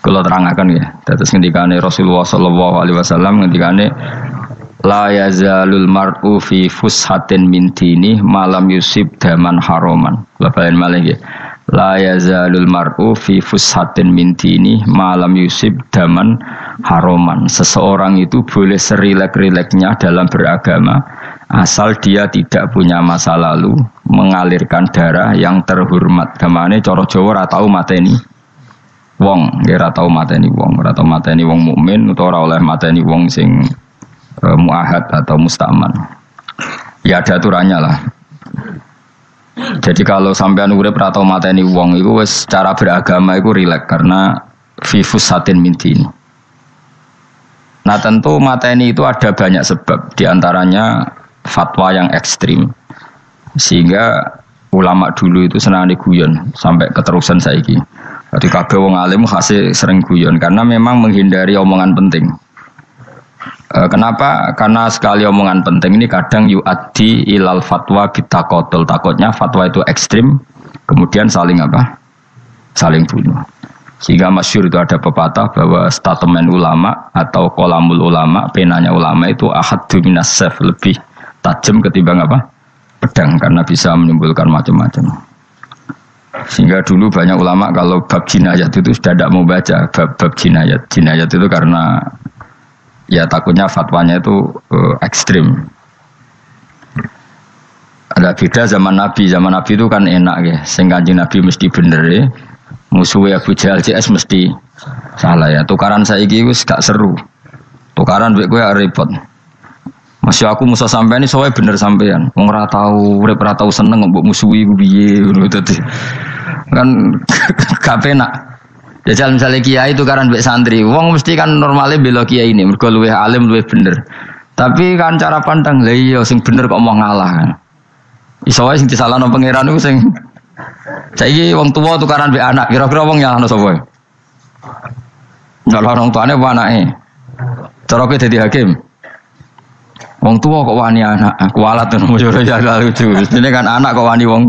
Kalau terangkan ya, terus ngendikane Rasulullah sallallahu alaihi wasallam ngendikane la yazalul mar'u fi fushatin min dini malam yusib daman haroman. Lafain malah ya. La yazalul mar'u fi fushatin min dini malam yusib daman haroman. Seseorang itu boleh serilek-rileknya dalam beragama asal dia tidak punya masa lalu mengalirkan darah yang terhormat. Gamane cara Jawa ora tau mateni wong, ora tau mateni wong, ora tau mateni wong mukmin utawa ora oleh mateni wong sing muahad atau musta'man. Ya ada aturannya lah. Jadi kalau sampean urip ora tau mateni wong iku wis cara beragama iku rileks karena fi fusatin min din. Nah tentu mateni itu ada banyak sebab, di antaranya fatwa yang ekstrim. Sehingga ulama dulu itu senang diguyon sampai keterusan saiki. Jadi kabeh wong alim khase sering guyon karena memang menghindari omongan penting. Kenapa? Karena sekali omongan penting ini kadang yu'addi ilal fatwa bitaqatul. Takutnya fatwa itu ekstrim, kemudian saling apa? Saling bunuh. Sehingga masyhur itu ada pepatah bahwa statement ulama atau kolamul ulama, penanya ulama itu ahaddu minas sayf, lebih tajam ketimbang apa? Pedang, karena bisa menimbulkan macam-macam. Sehingga dulu banyak ulama kalau bab jinayat itu sudah tidak mau baca bab jinayat. Jinayat itu karena ya takutnya fatwanya itu ekstrim. Ada beda zaman Nabi itu kan enak ya. Sehingga Nabi mesti bener ya. Musuhnya Abu Jahal CS mesti salah ya. Tukaran saiki wis gak seru. Tukaran mbek kowe repot. Masih aku musuh sampean ini soalnya bener sampean. Wong ora tau urip ora tau seneng mbok musuhi ku piye ngono dadi. Kan gak penak. Jajal misalnya kiai itu kan mbek santri, wong mesti kan normalnya bela kiai ini, mergo luwih alim luwih bener. Tapi kan cara pandang, lah iya sing bener kok mau ngalah kan. Iso wae sing disalahno pangeran iku sing saiki wong tuwa tukaran mbek anak, kira-kira wong nyalahno sapa? Nyalahno wong tuane apa anake? Cara kowe dadi hakim. Wong tua kok wani anak, kualat ngono yo ya lucu. Mestine kan anak kok wani wong.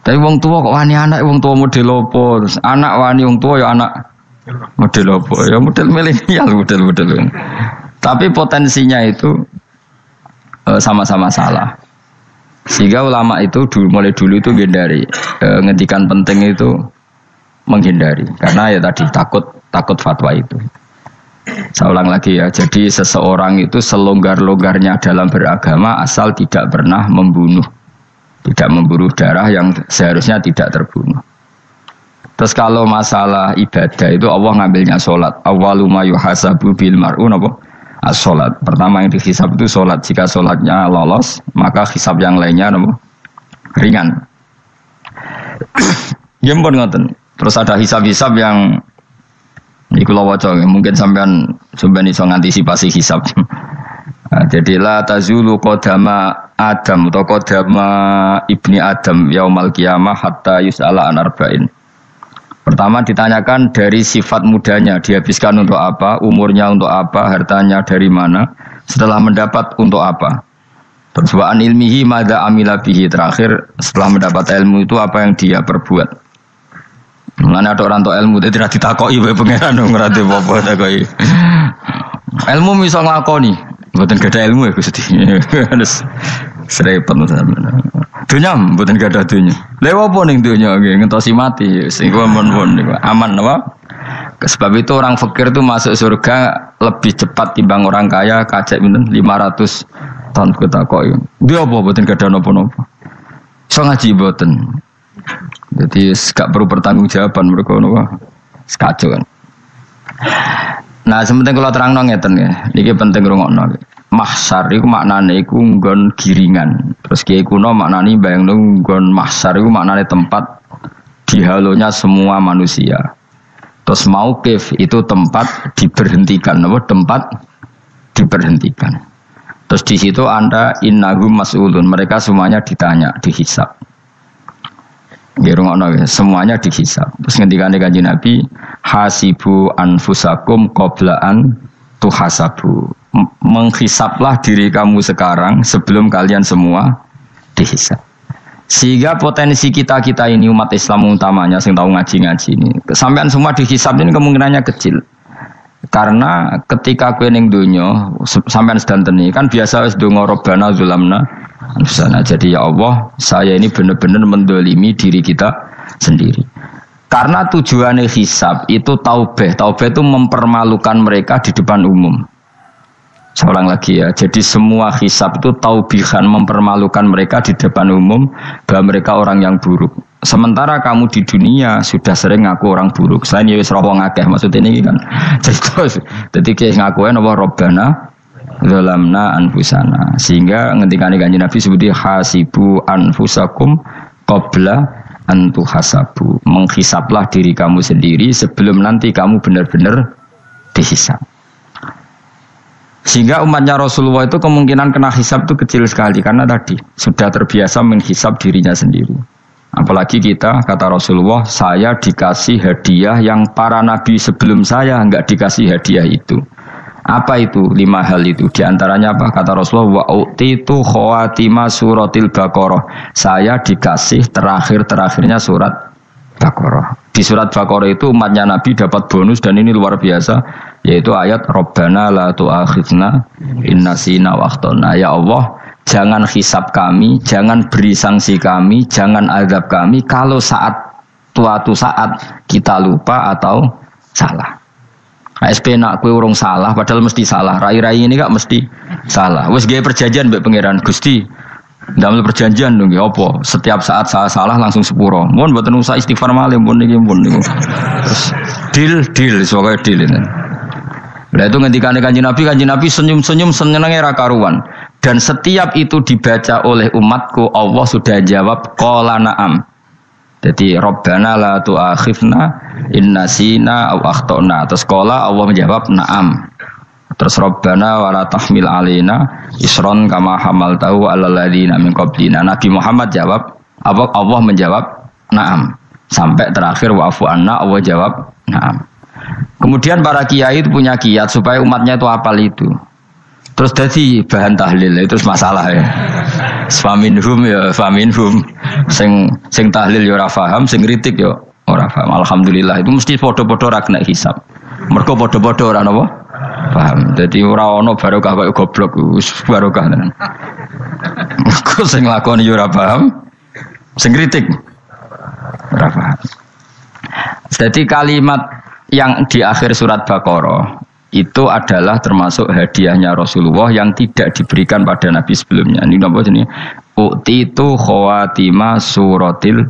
Tapi wong tua kok wani anak, wong tua model opo? Terus anak wani wong tua ya anak model opo? Ya model milenial model. Tapi potensinya itu sama-sama salah. Sehingga ulama itu mulai dulu itu menghindari ngendikan penting itu menghindari karena ya tadi takut fatwa itu. Saya ulang lagi ya, jadi seseorang itu selonggar-longgarnya dalam beragama asal tidak pernah membunuh, tidak memburu darah yang seharusnya tidak terbunuh. Terus kalau masalah ibadah itu Allah ngambilnya sholat. Awwalu ma yuhasabu bil mar'u napa? As-sholat. Pertama yang dihisab itu sholat. Jika sholatnya lolos, maka hisab yang lainnya napa? Ringan. Ya mpun ngoten. Terus ada hisab-hisab yang iku lho waca, mungkin sampean iso ngantisipasi hisab. Nah, jadi la tazulu qadama Adam atau qadama ibni Adam yaumal qiyamah hatta yus'ala an arba'in. Pertama ditanyakan dari sifat mudanya, dihabiskan untuk apa, umurnya untuk apa, hartanya dari mana, setelah mendapat untuk apa. Terus wa an ilmihi madza amila bihi, terakhir setelah mendapat ilmu itu apa yang dia perbuat. Mulane ada orang tua ilmu tidak ditakoki wae pangeran ora ate apa takoki. Ilmu iso nglakoni, mboten gadah ilmu ya Gusti. Terus serepet sampeyan. Dunya mboten gadah dunya. Lha opo ning dunya nggih ngentosi mati sing aman apa? Sebab itu orang fakir itu masuk surga lebih cepat timbang orang kaya kacek pinten 500 tahun ketakoki. Dia apa mboten gadah napa-napa. Iso ngaji mboten. Jadi gak perlu pertanggungjawaban mereka nopo sekacau kan. Nah sementing kalau terang ngeten ya, ini penting rungokno. Mahsyar itu maknane iku nggon giringan. Terus kiai kuno maknane bayangno nggon mahsyar itu maknane tempat dihalonya semua manusia. Terus mauqif itu tempat diberhentikan, nopo tempat diberhentikan. Terus di situ Anda innahum mas'ulun, mereka semuanya ditanya, dihisab. Semuanya dihisab. Terus ngendikane Kanjeng Nabi, hasibu anfusakum qabla an tuhasabu. Menghisablah diri kamu sekarang sebelum kalian semua dihisab. Sehingga potensi kita ini umat Islam utamanya sing tahu ngaji-ngaji ini, sampean semua dihisab ini kemungkinannya kecil. Karena ketika kowe ning donya sampean sedanten iki kan biasa wis donga Rabbana zulamna anfusana. Jadi ya Allah, saya ini benar-benar mendolimi diri kita sendiri. Karena tujuannya hisab itu taubah. Taubah itu mempermalukan mereka di depan umum. Seorang lagi ya. Jadi semua hisab itu taubihan, mempermalukan mereka di depan umum bahwa mereka orang yang buruk. Sementara kamu di dunia sudah sering ngaku orang buruk. Selain ya wis roh wong akeh maksudnya ini kan. Jadi kayak ngakuin apa Rabbana zalamna anfusana. Sehingga ngendikane Kanjeng Nabi sebuti hasibu anfusakum qabla antu hasabu, menghisaplah diri kamu sendiri sebelum nanti kamu benar-benar dihisap. Sehingga umatnya Rasulullah itu kemungkinan kena hisap itu kecil sekali karena tadi sudah terbiasa menghisap dirinya sendiri. Apalagi kita, kata Rasulullah, saya dikasih hadiah yang para nabi sebelum saya enggak dikasih hadiah itu. Apa itu? 5 hal itu. Di antaranya apa? Kata Rasulullah, wa utitu khawatima suratil Baqarah. Saya dikasih terakhirnya surat Baqarah. Di surat Baqarah itu umatnya Nabi dapat bonus dan ini luar biasa, yaitu ayat Rabbana la tu'akhidna in nasina wa akhtana. Ya Allah, jangan hisab kami, jangan beri sanksi kami, jangan azab kami kalau suatu saat kita lupa atau salah. ASP nak kue urung salah, padahal mesti salah. Rai-rai ini gak mesti salah. Wes gaya perjanjian mbek pangeran Gusti. Dalam perjanjian dong, apa? Setiap saat saya salah langsung sepuro. Mohon buatan usah istighfar malih, mohon niku. Terus deal, sebagai deal ini. Nah itu ngendikan Kanjeng Nabi senyum-senyum senengnya ra karuan. Dan setiap itu dibaca oleh umatku, Allah sudah jawab qala na'am. Jadi Rabbana la tu'akhifna in nasina aw akhtana. Terus qala Allah menjawab na'am. Terus Rabbana wa la tahmil alaina isron kama hamaltahu 'alal ladzina min qablina. Nabi Muhammad jawab, Allah menjawab na'am. Sampai terakhir wa'fu anna, Allah jawab na'am. Kemudian para kiai itu punya kiat supaya umatnya itu hafal itu. Terus jadi bahan tahlil itu masalah ya. Faminhum ya faminhum. Sing tahlil ya ora paham, sing kritik ya ora paham. Alhamdulillah itu mesti padha-padha ra kena hisab. Mergo padha-padha ora napa? Paham. Jadi ora ono barokah kaya goblok wis barokah tenan. Mergo sing lakoni ya ora paham, sing kritik ora paham. Jadi kalimat yang di akhir surat Baqarah itu adalah termasuk hadiahnya Rasulullah yang tidak diberikan pada Nabi sebelumnya. Ini apa jenis? Utitu khawatima suratil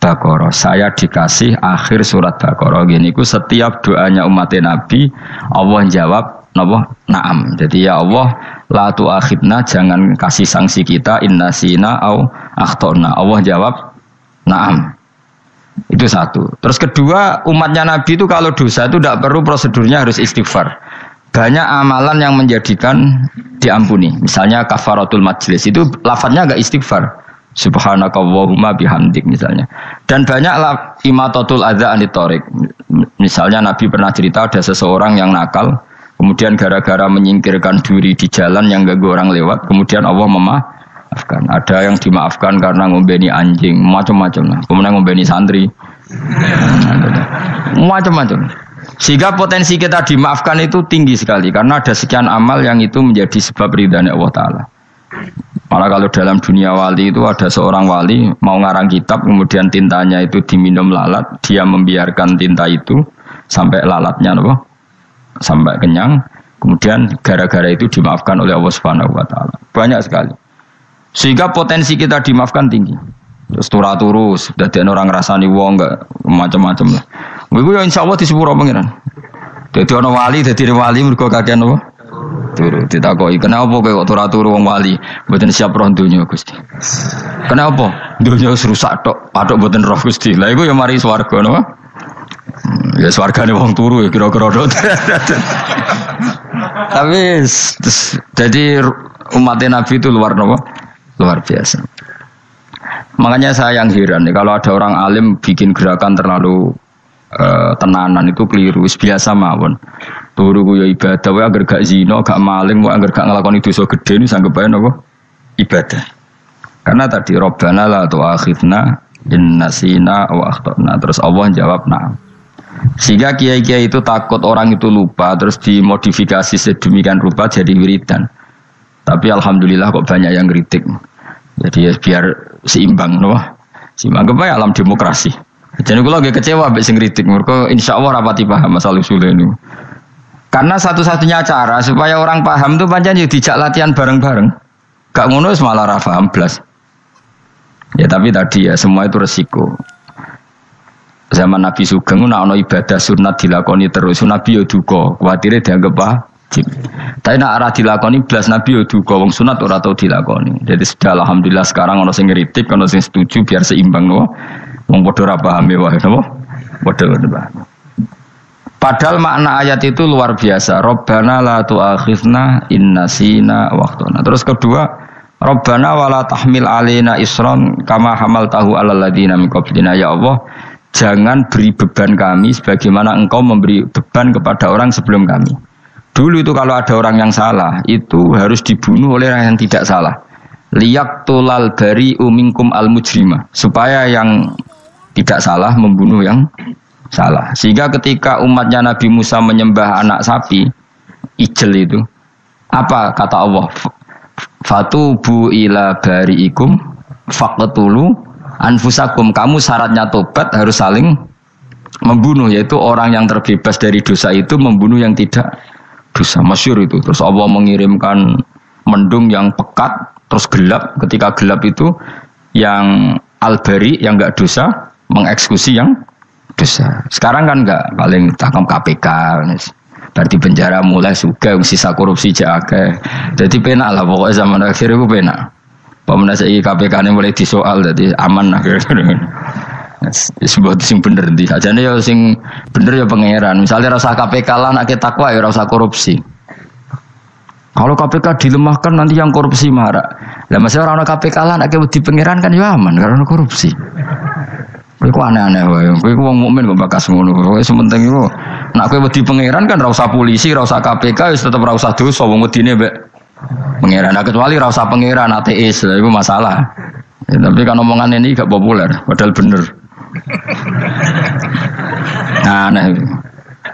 Baqarah. Saya dikasih akhir surat Baqarah. Gini, ku setiap doanya umat Nabi Allah jawab napa? Naam. Jadi ya Allah, la tu'akhidna, jangan kasih sanksi kita innasina au akhtona. Allah jawab naam. Itu satu. Terus kedua, umatnya Nabi itu kalau dosa itu tidak perlu prosedurnya harus istighfar. Banyak amalan yang menjadikan diampuni. Misalnya kafaratul majlis itu lafadznya agak istighfar. Subhanakallahumma bihamdik misalnya. Dan banyak imatatul adza anit thoriq. Misalnya Nabi pernah cerita ada seseorang yang nakal, kemudian gara-gara menyingkirkan duri di jalan yang ganggu orang lewat, kemudian Allah memaafkan. Ada yang dimaafkan karena ngombeni anjing, macam-macam lah. Kemudian ngombeni santri, macam-macam. Sehingga potensi kita dimaafkan itu tinggi sekali karena ada sekian amal yang itu menjadi sebab ridhanya Allah Ta'ala. Malah kalau dalam dunia wali itu ada seorang wali mau ngarang kitab, kemudian tintanya itu diminum lalat, dia membiarkan tinta itu sampai lalatnya sampai kenyang, kemudian gara-gara itu dimaafkan oleh Allah Subhanahu Wa Ta'ala. Banyak sekali. Sehingga potensi kita dimaafkan tinggi. Terus turut-turus, jadi orang rasani wong enggak macam-macam lah. Iku ya insyaallah di sepuro pangeran. Dadi ana wali, dadi wali mergo kakean apa? Turu ditakoki, "Kenapa kowe kok turu-turu wong wali? Mboten siap roh donya, Gusti." "Kenapa? Donya wis rusak tok, patok mboten roh Gusti." Lah iku ya mari swarga napa? Ya swargane wong turu ya kira-kira tok. Tapi jadi umat Nabi itu luar biasa. Makanya saya yang heran nih, kalau ada orang alim bikin gerakan terlalu tenanan itu keliru, biasa mawon. Turu ku ya ibadah, wae agar gak zina, gak maling, wae agar gak nglakoni dosa gedhe ini sanggep bae napa? Ibadah. Karena tadi Rabbana la tu'akhidna in nasina wa akhtana. Terus Allah jawab na'am. Sehingga kiai-kiai itu takut orang itu lupa terus dimodifikasi sedemikian rupa jadi wiridan. Tapi alhamdulillah kok banyak yang kritik. Jadi ya biar seimbang loh. Seimbang kepada alam demokrasi. Jadi kalau lagi kecewa ambek sing kritik mergo insyaallah rapati paham masalah usul ini. Karena satu-satunya cara supaya orang paham itu pancen yo dijak latihan bareng-bareng. Gak ngono wis malah ra paham blas. Ya tapi tadi ya semua itu resiko. Zaman Nabi Sugeng ana ibadah sunat dilakoni terus Nabi yo duka, kuwatire dianggap wajib. Tapi nek ora dilakoni blas Nabi yo duka, wong sunat ora tau dilakoni. Jadi sudah alhamdulillah sekarang ana sing ngritik, ana sing setuju biar seimbang no. Wong padha ora paham wae napa? Padha paham. Padahal makna ayat itu luar biasa. Rabbana la tu'akhidna in nasina wa akhtana. Terus kedua, Rabbana wala tahmil alaina isran kama hamaltahu alal ladzina min qablina. Ya Allah, jangan beri beban kami sebagaimana engkau memberi beban kepada orang sebelum kami. Dulu itu kalau ada orang yang salah, itu harus dibunuh oleh orang yang tidak salah. Liyaqtulal bari'u minkum al mujrima. Supaya yang tidak salah membunuh yang salah. Sehingga ketika umatnya Nabi Musa menyembah anak sapi, ijel itu, apa kata Allah? Fatubu ila bari'ikum faqtulu anfusakum. Kamu syaratnya tobat harus saling membunuh, yaitu orang yang terbebas dari dosa itu membunuh yang tidak dosa. Masyhur itu. Terus Allah mengirimkan mendung yang pekat terus gelap. Ketika gelap itu yang al-bari yang enggak dosa mengeksekusi yang dosa. Sekarang kan enggak, paling takam KPK. Berarti penjara mulai suka sisa korupsi jake. Jadi penak lah pokoknya zaman akhir itu penak. Pemenang saya KPK ini mulai disoal jadi aman akhirnya. Sebuah sing bener di aja nih ya sing bener ya pangeran. Misalnya rasa KPK lah nak takwa ya rasa korupsi. Kalau KPK dilemahkan nanti yang korupsi marah. Lah masih orang KPK lah nak di pangeran kan ya aman karena korupsi. Kowe aneh-aneh wae. Kowe wong mukmin kok bakas ngono. Kowe sementing iku nek kowe wedi pangeran kan ra usah polisi, ra usah KPK wis tetep ra usah dosa wong wedine mbek pangeran. Nah, kecuali ra usah pangeran ateis, iku masalah. Ya, tapi kan omongan ini gak populer, padahal bener. Nah,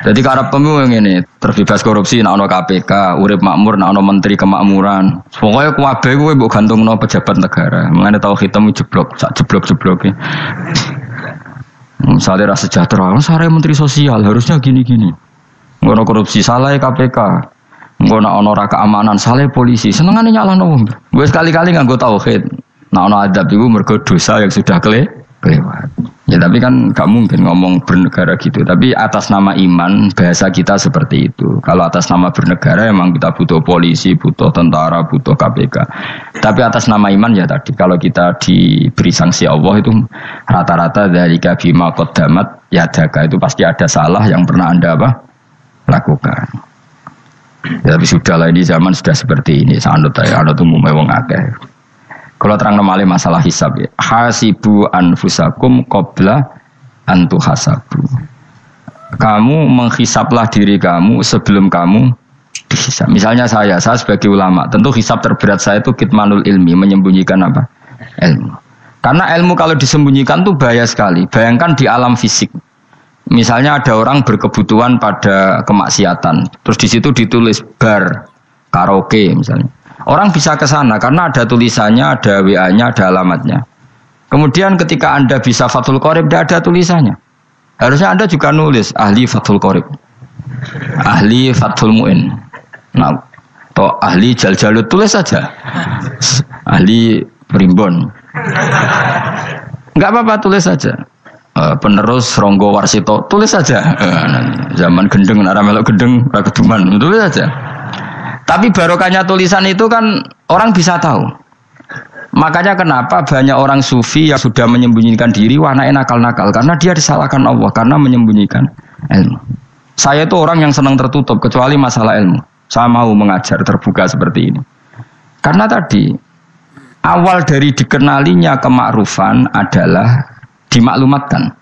jadi karep pemilu ngene, terbebas korupsi nek ana KPK, urip makmur nek ana menteri kemakmuran. Pokoke kabeh kowe mbok gantungno pejabat negara. Mengene tau hitam jeblok, sak jeblok-jebloke. Misalnya rasa sejahtera, saya menteri sosial harusnya gini-gini. Ngono korupsi salah KPK, ngono ono keamanan salah polisi. Senengane nyalahno wong. Gue sekali-kali nganggo tauhid. Nah ono adab iku mergo dosa yang sudah kelewat. Ya tapi kan gak mungkin ngomong bernegara gitu. Tapi atas nama iman bahasa kita seperti itu. Kalau atas nama bernegara emang kita butuh polisi, butuh tentara, butuh KPK. Tapi atas nama iman ya tadi kalau kita diberi sanksi Allah itu rata-rata dari bima qaddamat yadaka itu pasti ada salah yang pernah Anda lakukan. Ya, tapi sudahlah ini zaman sudah seperti ini. Anut umumnya wong akeh. Kalau terang nomale masalah hisab ya. Hasibu anfusakum qabla antu hasabu. Kamu menghisaplah diri kamu sebelum kamu dihisab. Misalnya saya sebagai ulama, tentu hisab terberat saya itu kitmanul ilmi, menyembunyikan apa? Ilmu. Karena ilmu kalau disembunyikan tuh bahaya sekali. Bayangkan di alam fisik. Misalnya ada orang berkebutuhan pada kemaksiatan, terus di situ ditulis bar karaoke misalnya. Orang bisa ke sana karena ada tulisannya, ada WA-nya, ada alamatnya. Kemudian ketika Anda bisa Fathul Qorib, tidak ada tulisannya. Harusnya Anda juga nulis ahli Fathul Qorib, ahli Fathul Mu'in, nah, atau ahli Jaljalut, tulis saja. Ahli Primbon. Enggak apa-apa, tulis saja. Penerus Ronggo Warsito, tulis saja. Zaman gendeng, nara melok gendeng, rakeduman, tulis saja. Tapi barokahnya tulisan itu kan orang bisa tahu. Makanya kenapa banyak orang sufi yang sudah menyembunyikan diri, wanake nakal-nakal karena dia disalahkan Allah karena menyembunyikan ilmu. Saya itu orang yang senang tertutup kecuali masalah ilmu. Saya mau mengajar terbuka seperti ini. Karena tadi awal dari dikenalinya kemakrufan adalah dimaklumatkan.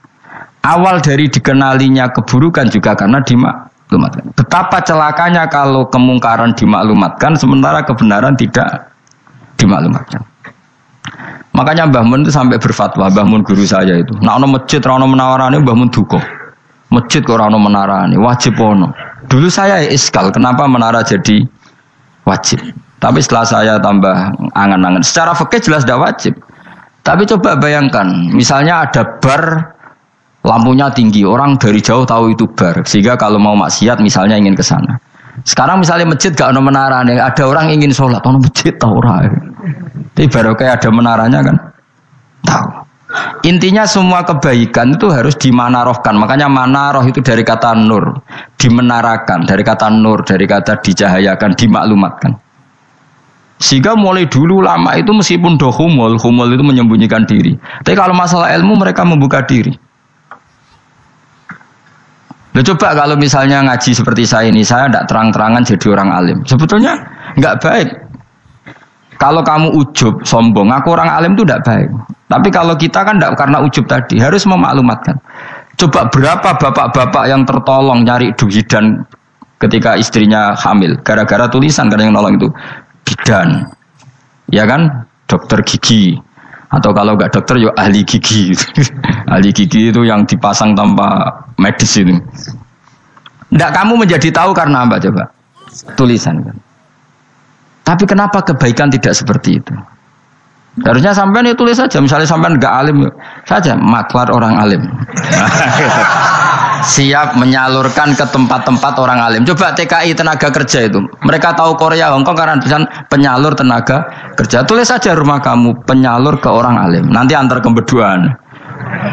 Awal dari dikenalinya keburukan juga karena dimaklumatkan. Betapa celakanya kalau kemungkaran dimaklumatkan sementara kebenaran tidak dimaklumatkan. Makanya Mbah Mun itu sampai berfatwa, Mbah Mun guru saya itu. Nah, ono masjid ra ono menawarane Mbah Mun duka. Masjid kok ora ono menarane, wajib ono. Dulu saya iskal, kenapa menara jadi wajib? Tapi setelah saya tambah angan-angan, secara fikih jelas tidak wajib. Tapi coba bayangkan, misalnya ada bar lampunya tinggi, orang dari jauh tahu itu bar, sehingga kalau mau maksiat misalnya ingin ke sana. Sekarang misalnya masjid gak ono menarane, ada orang ingin sholat, ono masjid tahu ora. Tapi baru kayak ada menaranya kan, tahu. Intinya semua kebaikan itu harus dimanarohkan. Makanya manaroh itu dari kata nur, dimenarakan, dari kata nur, dari kata dicahayakan, dimaklumatkan. Sehingga mulai dulu lama itu meskipun humul itu menyembunyikan diri. Tapi kalau masalah ilmu mereka membuka diri. Loh, coba kalau misalnya ngaji seperti saya ini, saya tidak terang-terangan jadi orang alim. Sebetulnya nggak baik. Kalau kamu ujub, sombong, aku orang alim itu tidak baik. Tapi kalau kita kan tidak karena ujub tadi, harus memaklumatkan. Coba berapa bapak-bapak yang tertolong nyari duhidan ketika istrinya hamil, gara-gara tulisan karena yang nolong itu bidan, ya kan, dokter gigi, atau kalau nggak dokter ya ahli gigi. Ahli gigi itu yang dipasang tanpa medis itu. Tidak kamu menjadi tahu karena apa coba? Tulisan kan. Tapi kenapa kebaikan tidak seperti itu? Harusnya sampean itu tulis saja. Misalnya sampean enggak alim saja, maklar orang alim. Siap menyalurkan ke tempat-tempat orang alim. Coba TKI tenaga kerja itu. Mereka tahu Korea, Hongkong karena tulisan penyalur tenaga kerja. Tulis saja rumah kamu penyalur ke orang alim. Nanti antar ke berduaan.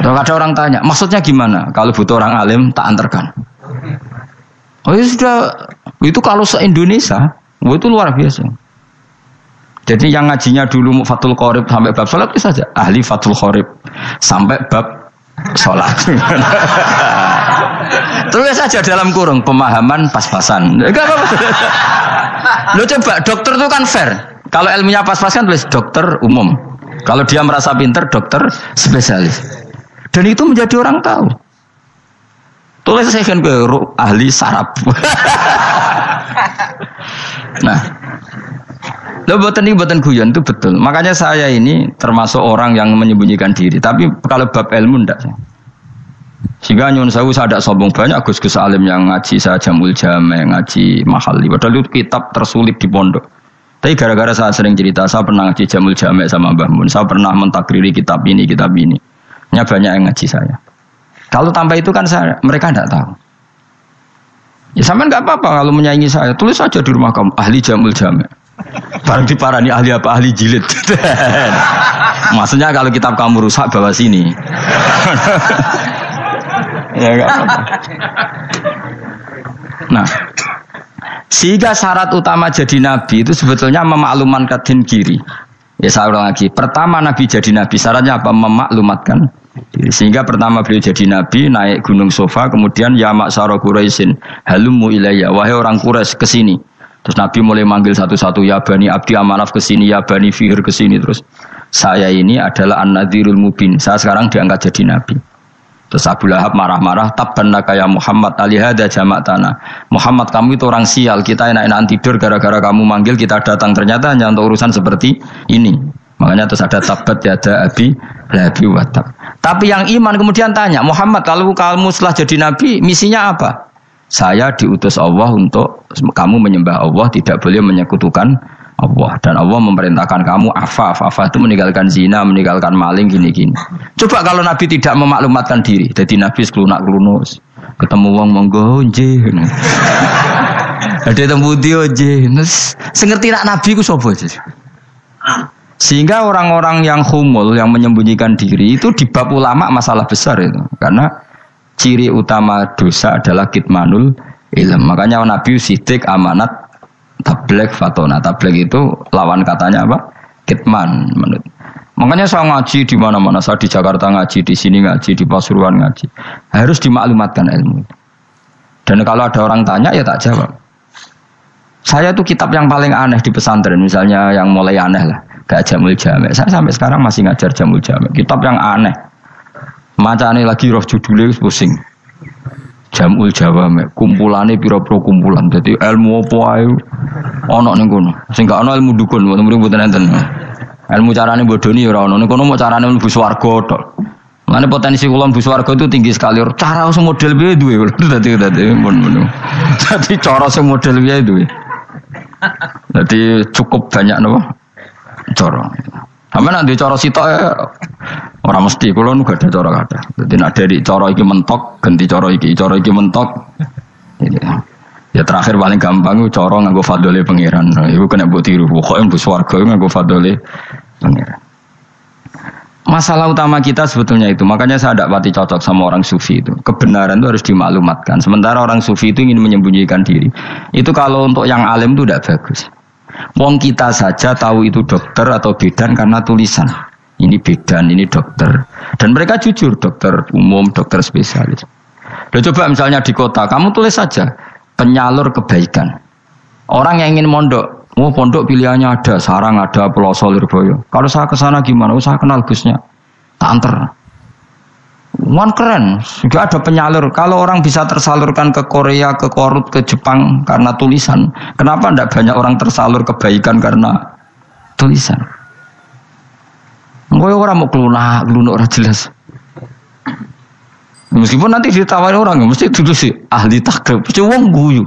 Kalau ada orang tanya, maksudnya gimana? Kalau butuh orang alim tak antarkan. Oh ya sudah. Itu kalau se-Indonesia, itu luar biasa. Jadi yang ngajinya dulu Fathul Qorib sampai bab sholat itu saja ahli Fathul Qorib sampai bab sholat. Terus saja dalam kurung pemahaman pas-pasan. Enggak apa-apa. Lo coba dokter itu kan fair. Kalau ilmunya pas-pasan tulis dokter umum. Kalau dia merasa pinter dokter spesialis. Dan itu menjadi orang tahu. Tulis saya kan ahli saraf. Nah. Loh, buatan guyon itu betul. Makanya saya ini termasuk orang yang menyembunyikan diri. Tapi kalau bab ilmu enggak. Sehingga nyun saya tidak sombong, banyak gus-gus alim yang ngaji saya Jamul Jame, ngaji Mahali. Padahal itu kitab tersulit di pondok. Tapi gara-gara saya sering cerita, saya pernah ngaji Jamul Jame sama Mbah Mun. Saya pernah mentakriri kitab ini, kitab ini. Hanya banyak yang ngaji saya. Kalau tanpa itu kan mereka tidak tahu. Ya sampean enggak apa-apa kalau menyaingi saya. Tulis saja di rumah kamu ahli Jamul Jame. Barang diparani ahli apa? Ahli jilid. Maksudnya kalau kitab kamu rusak bawa sini. Ya enggak apa-apa. Nah, sehingga syarat utama jadi nabi itu sebetulnya memaklumatkan diri. Ya saya ulang lagi. Pertama nabi jadi nabi syaratnya apa? Memaklumatkan diri. Sehingga pertama beliau jadi nabi naik gunung Sofa, kemudian ya ma'syara Quraisyin halummu ilayya, wahai orang Quraisy ke sini. Terus Nabi mulai manggil satu-satu, ya Bani Abdi Amanaf ke sini, ya Bani Fihr ke sini. Terus saya ini adalah An-Nadhirul Mubin. Saya sekarang diangkat jadi Nabi. Terus Abu Lahab marah-marah, tabbannaka ya Muhammad alihada jama'tana. Muhammad kamu itu orang sial, kita enak-enakan tidur gara-gara kamu manggil kita datang. Ternyata hanya untuk urusan seperti ini. Makanya terus ada tabbat yada abi labi watab. Tapi yang iman kemudian tanya, Muhammad kalau kamu setelah jadi Nabi, misinya apa? Saya diutus Allah untuk kamu menyembah Allah, tidak boleh menyekutukan Allah. Dan Allah memerintahkan kamu afaf itu meninggalkan zina, meninggalkan maling, gini-gini. Coba kalau Nabi tidak memaklumatkan diri, jadi Nabi seklunak-klunus, ketemu wong monggo nggih. Ada temu dia nggih. Sengerti nak Nabi ku sapa aja. Sehingga orang-orang yang humul, yang menyembunyikan diri itu di bab ulama masalah besar itu. Karena ciri utama dosa adalah kitmanul ilm. Makanya Nabi sidik amanat tabligh fatona. Tabligh itu lawan katanya apa? Kitman. Makanya saya ngaji di mana-mana. Saya di Jakarta ngaji, di sini ngaji, di Pasuruan ngaji. Harus dimaklumatkan ilmu. Dan kalau ada orang tanya ya tak jawab. Saya itu kitab yang paling aneh di pesantren. Misalnya yang mulai aneh lah. Kayak Jamul Jame. Saya sampai sekarang masih ngajar Jamul Jame. Kitab yang aneh. Macane lagi roh judulnya pusing. Jamul Jawame, kumpulane pira-pira kumpulan. Dadi ilmu apa ae ana ning kono. Sing gak ana ilmu dukun, mboten enten. Ilmu carane bodoni ora ono. Kono mau carane mlebu swarga tok. Mane potensi kula mlebu swarga itu tinggi sekali. Cara sing model piye duwe kula. Dadi mun. Dadi cara sing model piye duwe. Dadi cukup banyak napa? Cara. Sampe nek ndek cara sitok ora mesti kula nu gak ada cara kada. Dadi nek dari cara iki mentok ganti cara iki mentok. Ya terakhir paling gampang itu cara nganggo fadhole pangeran. Iku kena mbok tiru. Pokoke mbok swarga nganggo fadhole pangeran. Masalah utama kita sebetulnya itu. Makanya saya tidak pati cocok sama orang sufi itu. Kebenaran itu harus dimaklumatkan. Sementara orang sufi itu ingin menyembunyikan diri. Itu kalau untuk yang alim itu tidak bagus. Wong kita saja tahu itu dokter atau bidan karena tulisan. Ini bidan, ini dokter. Dan mereka jujur, dokter umum, dokter spesialis. Loh, coba misalnya di kota, kamu tulis saja penyalur kebaikan. Orang yang ingin mondok, pondok pilihannya ada, Sarang ada, Peloso, Lirboyo. Kalau saya ke sana gimana? Saya kenal Gusnya. Tak anter. Keren, juga ada penyalur. Kalau orang bisa tersalurkan ke Korea, ke Korut, ke Jepang karena tulisan, kenapa tidak banyak orang tersalur kebaikan karena tulisan? Enggak orang mau kelunak orang jelas. Meskipun nanti ditawari orang, mesti dulu sih ahli takrib, cuma guyu,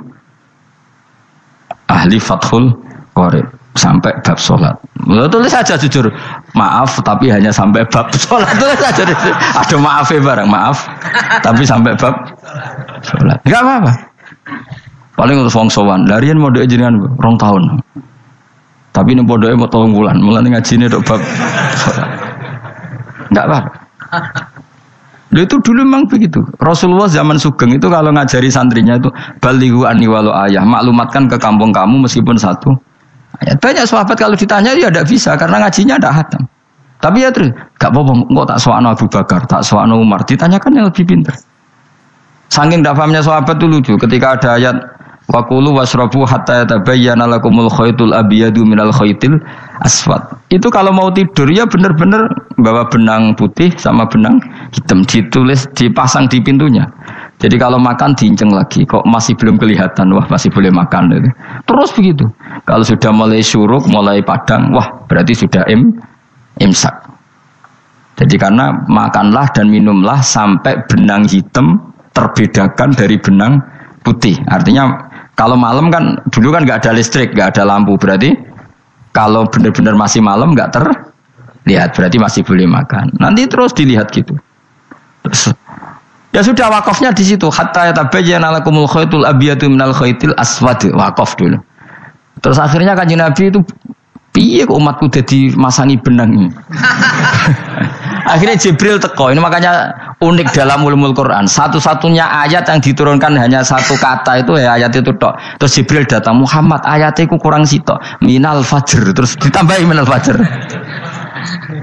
ahli fathul qorib sampai bab sholat. Tulis saja jujur, maaf tapi hanya sampai bab sholat. Tulis saja, ada maafnya bareng, maaf, tapi sampai bab sholat. Enggak apa-apa. Paling untuk wong sowan, larian mau doa jenengan 2 tahun. Tapi ini bodohnya mau 3 bulan, mulai ngaji ini dok bab sholat. Enggak apa-apa. Itu dulu memang begitu. Rasulullah zaman Sugeng itu kalau ngajari santrinya itu balighu anni walau ayah, maklumatkan ke kampung kamu meskipun 1 ayat. Banyak sahabat kalau ditanya ya tidak bisa karena ngajinya tidak hatam. Tapi ya terus gak apa-apa, kok tak soal Abu Bakar, tak soal Umar, ditanyakan yang lebih pintar. Saking tidak pahamnya sahabat itu lucu ketika ada ayat waqulu wasrabu hatta yatabayyana lakumul khaytul abyadu minal khaytil aswad. Itu kalau mau tidur ya benar-benar bawa benang putih sama benang hitam, ditulis dipasang di pintunya. Jadi kalau makan diinceng lagi, kok masih belum kelihatan, wah masih boleh makan. Terus begitu. Kalau sudah mulai syuruk, mulai padang, wah berarti sudah imsak. Jadi karena makanlah dan minumlah sampai benang hitam terbedakan dari benang putih. Artinya kalau malam kan dulu kan nggak ada listrik, nggak ada lampu, berarti kalau benar-benar masih malam nggak terlihat, berarti masih boleh makan. Nanti terus dilihat gitu. Terus, ya sudah wakafnya di situ. Hatta yatabayyana lakumul khaytul abyadu minal khaytil aswad, wakaf dulu. Terus akhirnya Kanjeng Nabi itu piye kok umatku dadi masangi benang ini. Akhirnya Jibril teko. Ini makanya unik dalam ulumul Quran. Satu-satunya ayat yang diturunkan hanya 1 kata itu ya ayat itu tok. Terus Jibril datang, Muhammad ayatnya ku kurang sitok. Minal fajr. Terus ditambahi minal fajr.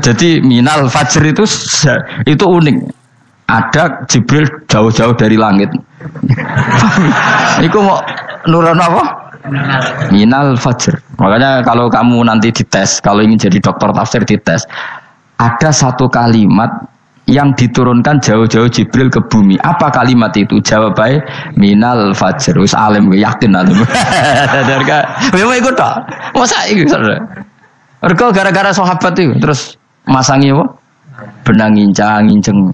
Jadi minal fajr itu unik. Ada Jibril jauh-jauh dari langit. Iku mau nurun apa? Minal fajr. Makanya kalau kamu nanti dites, kalau ingin jadi dokter tafsir dites, ada 1 kalimat yang diturunkan jauh-jauh Jibril ke bumi. Apa kalimat itu? Jawabannya minal fajr. Wis alim yakin alim. Memang ikut tak? Masa ikut saudara? Mereka gara-gara sahabat itu terus masangi apa? Benang ngincang.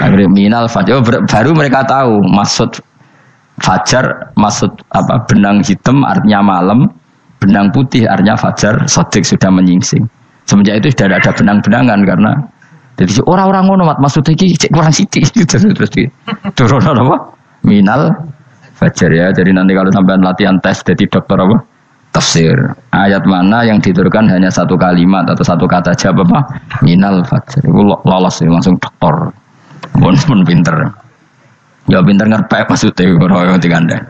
Akhirnya minal fajr. Baru mereka tahu maksud fajar, maksud apa? Benang hitam artinya malam, benang putih artinya fajar. Sodik sudah menyingsing. Semenjak itu sudah ada benang-benangan karena jadi orang-orang ngono maksudnya iki cek kurang sithik terus turun apa? Minal fajar ya. Jadi nanti kalau sampai latihan tes jadi dokter apa? Tafsir. Ayat mana yang diturunkan hanya 1 kalimat atau 1 kata jawab apa? Minal fajar. Itu lolos ya, langsung dokter. Pun pinter. Ya pinter ngerti maksudnya ora dikandani.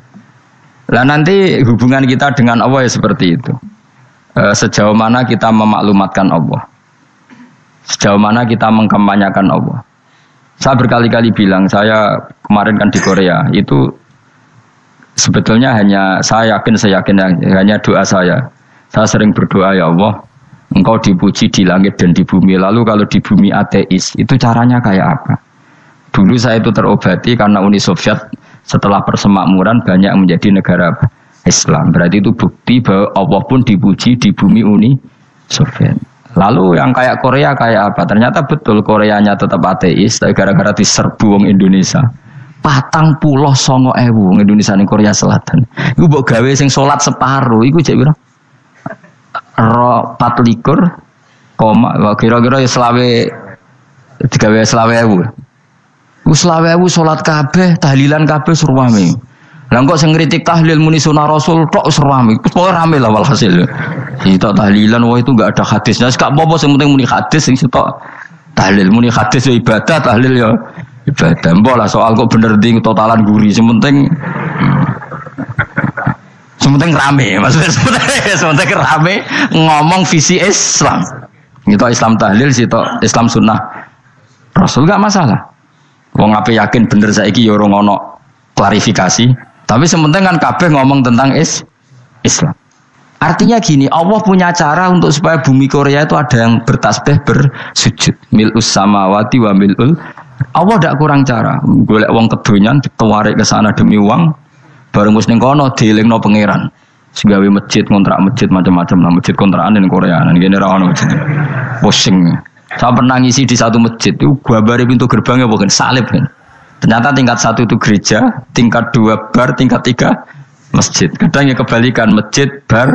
Lah nanti hubungan kita dengan Allah ya seperti itu. Sejauh mana kita memaklumatkan Allah, sejauh mana kita mengkampanyakan Allah. Saya berkali-kali bilang, saya kemarin kan di Korea itu sebetulnya saya yakin hanya doa saya sering berdoa, ya Allah Engkau dipuji di langit dan di bumi. Lalu kalau di bumi ateis itu caranya kayak apa? Dulu saya itu terobati karena Uni Soviet setelah persemakmuran banyak menjadi negara Islam. Berarti itu bukti bahwa Allah pun dipuji di bumi Uni Soviet. Lalu yang kayak Korea kayak apa? Ternyata betul Koreanya tetap ateis, tapi gara-gara diserbu wong Indonesia. 49.000 wong Indonesia ning Korea Selatan. Iku mbok gawe sing salat separo, iku jek piro? 24, kira-kira ya selawe digawe 20.000. Ku 20.000 salat kabeh, tahlilan kabeh surwame. Lah kok sing ngritik tahlil muni sunah Rasul tok surwame. Pokoke rame lah walhasil. Sitok tahlilan wah itu enggak ada hadisnya. Gak apa-apa sing penting muni hadis sing sitok tahlil muni hadis ya ibadah, tahlil ya ibadah. Mbok lah soal kok bener ding totalan guri sing penting rame. Maksudnya sementing rame ngomong visi Islam. Itu Islam tahlil, sitok Islam sunnah Rasul gak masalah. Wong ape yakin bener saiki ya ora ono klarifikasi. Tapi sementing kan kabeh ngomong tentang Islam. Artinya gini, Allah punya cara untuk supaya bumi Korea itu ada yang bertasbih bersujud. Mil'us samawati wa mil'ul. Allah tidak kurang cara. Golek wong kedonyan ditawarik ke sana demi uang. Bareng wis ning kono dielingno pangeran. Segawe masjid, kontrak masjid macam-macam lah, masjid kontrakan ning Korea. Ngene ra ono masjid. Pusing. Saya pernah ngisi di satu masjid itu gambare pintu gerbangnya bukan salib kan. Ternyata tingkat 1 itu gereja, tingkat 2 bar, tingkat 3 masjid. Kadang ya kebalikan, masjid, bar,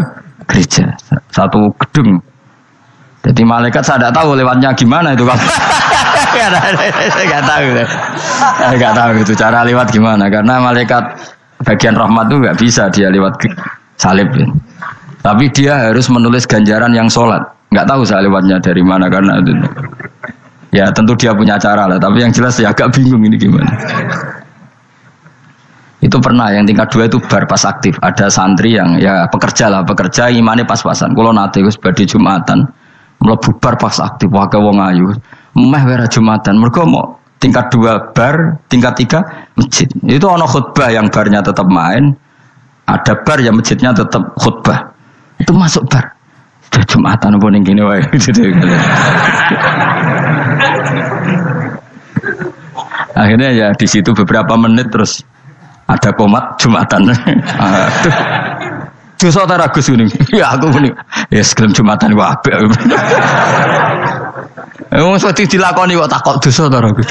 gereja. Satu gedung. Jadi malaikat saya tidak tahu lewatnya gimana itu kan. Saya nggak tahu itu cara lewat gimana. Karena malaikat bagian rahmat itu nggak bisa dia lewat salib. Ya. Tapi dia harus menulis ganjaran yang sholat. Nggak tahu saya lewatnya dari mana karena itu. Ya tentu dia punya cara lah, tapi yang jelas ya agak bingung ini gimana. Itu pernah yang tingkat 2 itu bar pas aktif. Ada santri yang ya pekerja imannya pas-pasan. Kalau nanti gus badhe Jumatan, mlebu bar pas aktif wae wong ayu. Meh wera Jumatan. Mergo mau tingkat 2 bar, tingkat 3 masjid. Itu ono khutbah yang barnya tetap main, ada bar yang masjidnya tetap khutbah. Itu masuk bar. Jumatan apa ning kene wae gitu. Akhirnya ya di situ beberapa menit terus ada komat Jumatan. Dosa ta ragus ngene. Ya aku muni ya segelem Jumatan ku apik. Wong wedi dilakoni kok takok dosa ta ragus.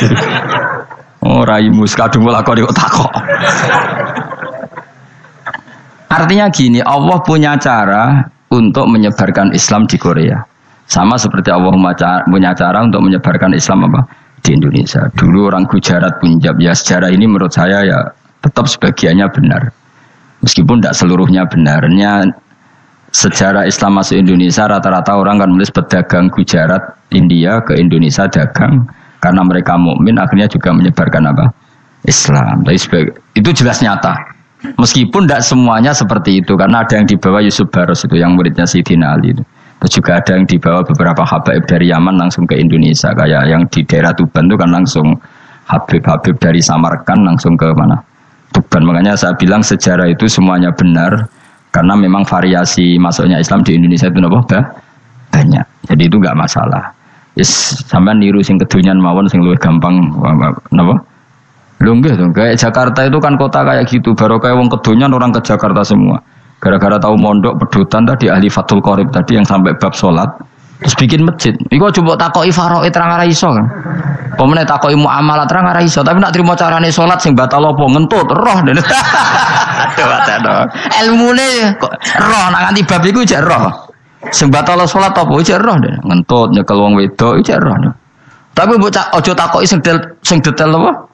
Oh raimu kadung lakoni kok takok. Artinya gini, Allah punya cara untuk menyebarkan Islam di Korea. Sama seperti Allah punya cara untuk menyebarkan Islam apa di Indonesia. Dulu orang Gujarat, Punjab, ya sejarah ini menurut saya ya tetap sebagiannya benar. Meskipun tidak seluruhnya benarnya sejarah Islam masuk Indonesia rata-rata orang kan menulis pedagang Gujarat, India ke Indonesia dagang karena mereka mukmin akhirnya juga menyebarkan apa Islam. Tapi itu jelas nyata. Meskipun tidak semuanya seperti itu karena ada yang dibawa Yusuf Baros itu yang muridnya Sayyidina Ali itu. Terus juga ada yang dibawa beberapa habaib dari Yaman langsung ke Indonesia kayak yang di daerah Tuban itu kan langsung habib-habib dari Samarkand langsung ke mana Tuban. Makanya saya bilang sejarah itu semuanya benar karena memang variasi masuknya Islam di Indonesia itu banyak. Jadi itu enggak masalah. Sampean niru sing kedonyan mawon sing luwih gampang napa? Lunggih tuh, kayak Jakarta itu kan kota kayak gitu, baru kayak wong kedonyan orang ke Jakarta semua. Gara-gara tahu mondok pedutan tadi ahli Fathul Qorib tadi yang sampai bab sholat, terus bikin masjid. Iku coba takoki faraid terang ora iso kan. Pemene takoki muamalah terang ora iso, tapi nak trimo carane sholat sing batal apa ngentut roh. Aduh, ilmune kok roh nak nganti bab iku jek roh. Sing batal sholat apa jek roh ngentut nyekel wong wedok jek roh. Tapi mbok aja takoki sing detail apa?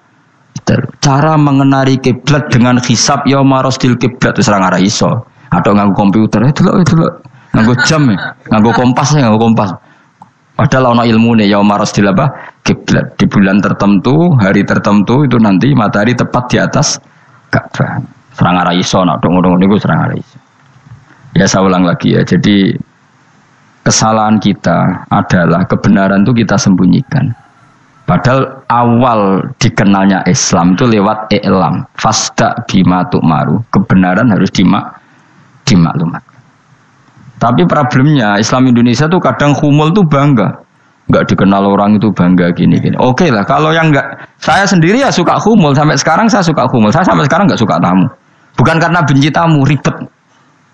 Cara mengenari kiblat dengan hisab yauma rasdil kiblat wis ora iso. Atau nganggo komputer itu loh. Nganggo jam nganggo kompas. Padahal ana ilmune yauma rasdil apa? Kiblat. Di bulan tertentu, hari tertentu itu nanti matahari tepat di atas Ka'bah. Serang ora iso nek ngono niku serang ora iso. Ya saya ulang lagi ya. Jadi kesalahan kita adalah kebenaran itu kita sembunyikan. Padahal awal dikenalnya Islam itu lewat i'lam. Fasda bima tu'maru. Kebenaran harus dimaklumat. Tapi problemnya Islam Indonesia tuh kadang humul tuh bangga. Enggak dikenal orang itu bangga gini. Oke lah, kalau yang enggak, saya sendiri ya suka humul. Sampai sekarang saya suka humul. Saya sampai sekarang enggak suka tamu. Bukan karena benci tamu, ribet.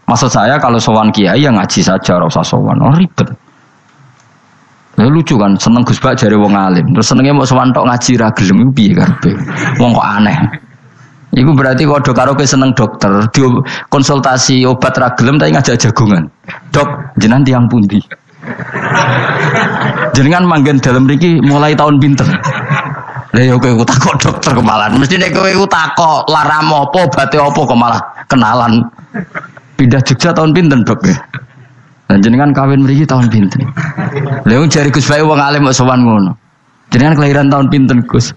Maksud saya kalau sowan kiai ya ngaji saja, ora usah sowan. Oh ribet. Ya lucu kan, seneng Gus Bak jare wong alim. Terus senenge mau sowan tok ngaji ra gelem iku piye karepe? Wong kok aneh. Iku berarti kalau do karo seneng dokter, di konsultasi obat ra gelem tapi ngajak jagongan. Dok, jenengan tiyang pundi? Jenengan manggen dalem mriki mulai tahun pinten? Lah ya kowe takok dokter kemalan. Mesti nek kowe takok laram apa, obate apa kok malah kenalan. Pindah Jogja tahun pinten, Dok? Dan jenengan kawin mriki tahun pinten? Lha wong jare Gus Bae wong alim kok sowan ngono. Jenengan kelahiran tahun pinten, Gus?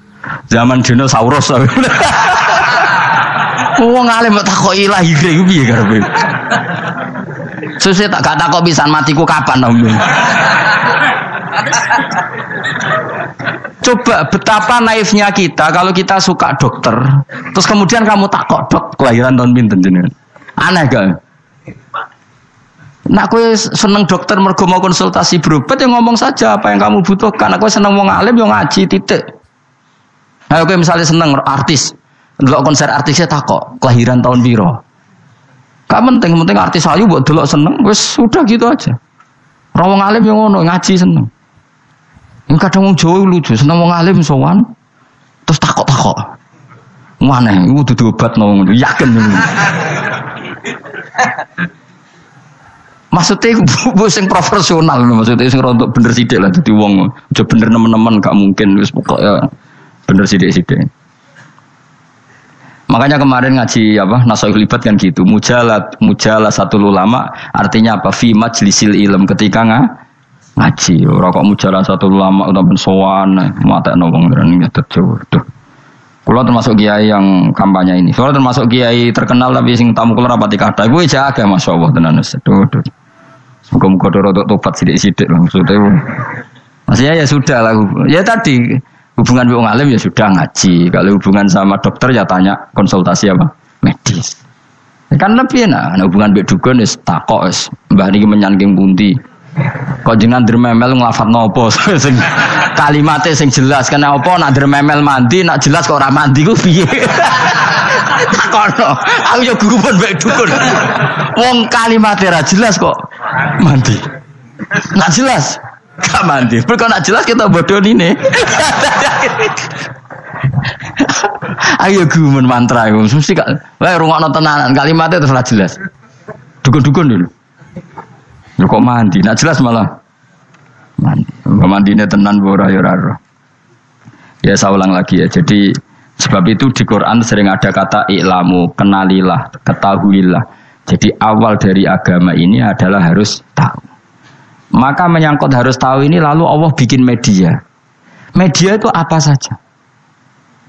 Zaman dinosaurus. Wong alim kok takoki lahire iku piye karepe? Sesuk tak gak takok pisan matiku kapan, Om. Coba betapa naifnya kita kalau kita suka dokter, terus kemudian kamu takok, Dok, kelahiran tahun pinten jenengan? Aneh gak? Nak kowe seneng dokter mergo mau konsultasi berobat ya ngomong saja apa yang kamu butuhkan. Aku seneng wong alim yo ngaji titik. Nah, kowe misalnya seneng artis, ndelok konser artisnya takok kelahiran tahun piro. Gak penting artis ayu mbok delok seneng wis sudah gitu aja. Ora wong alim yo ngono ngaji seneng. Yang kadang wong Jawa lucu, seneng wong alim sowan terus takok-takok. Mana iku dudu obat ngono, yakin ngono. Maksudnya bu sing profesional, maksudnya sing rontok bener sidik lah, jadi wong aja bener nemen-nemen gak mungkin, wis pokoknya bener sidik-sidik. Makanya kemarin ngaji apa Nasoih Libat kan gitu, mujalah satu ulama artinya apa? Fi majlisil ilm ketika ngaji, ora kok mujalah satu ulama utawa sowan matekno wong ngerene terjauh. Kulo termasuk kiai yang kampanye ini. Kulo termasuk kiai terkenal tapi sing tamu kulo rapati kathah. Iku jaga masyaallah tenan wis. Muga-muga rodok tobat sithik-sithik maksudnya. Maksudnya ya sudah lah. Ya tadi hubungan wong alim ya sudah ngaji. Kalau hubungan sama dokter ya tanya konsultasi apa? Medis. Kan lebih enak. Nah, hubungan mbek dukun wis takok wis. Mbah niki menyangking pundi. Kok jenengan dermemel nglafadzno apa sing kalimate sing jelas kena apa nak dermemel mandi nak jelas kok ora mandi ku piye takono aku yo guru pun mbek dukun wong kalimate ra jelas kok mandi nak jelas gak mandi kok nak jelas kita bodoh ini ayo guru mantra iku mesti gak wae rungokno tenanan kalimate terus ra jelas dukun-dukun dulu. Lu kok mandi? Nak jelas malah mandi. Mandine tenan ora ya ora. Ya saya ulang lagi ya. Jadi sebab itu di Quran sering ada kata i'lamu, kenalilah, ketahuilah. Jadi awal dari agama ini adalah harus tahu. Maka menyangkut harus tahu ini lalu Allah bikin media. Media itu apa saja.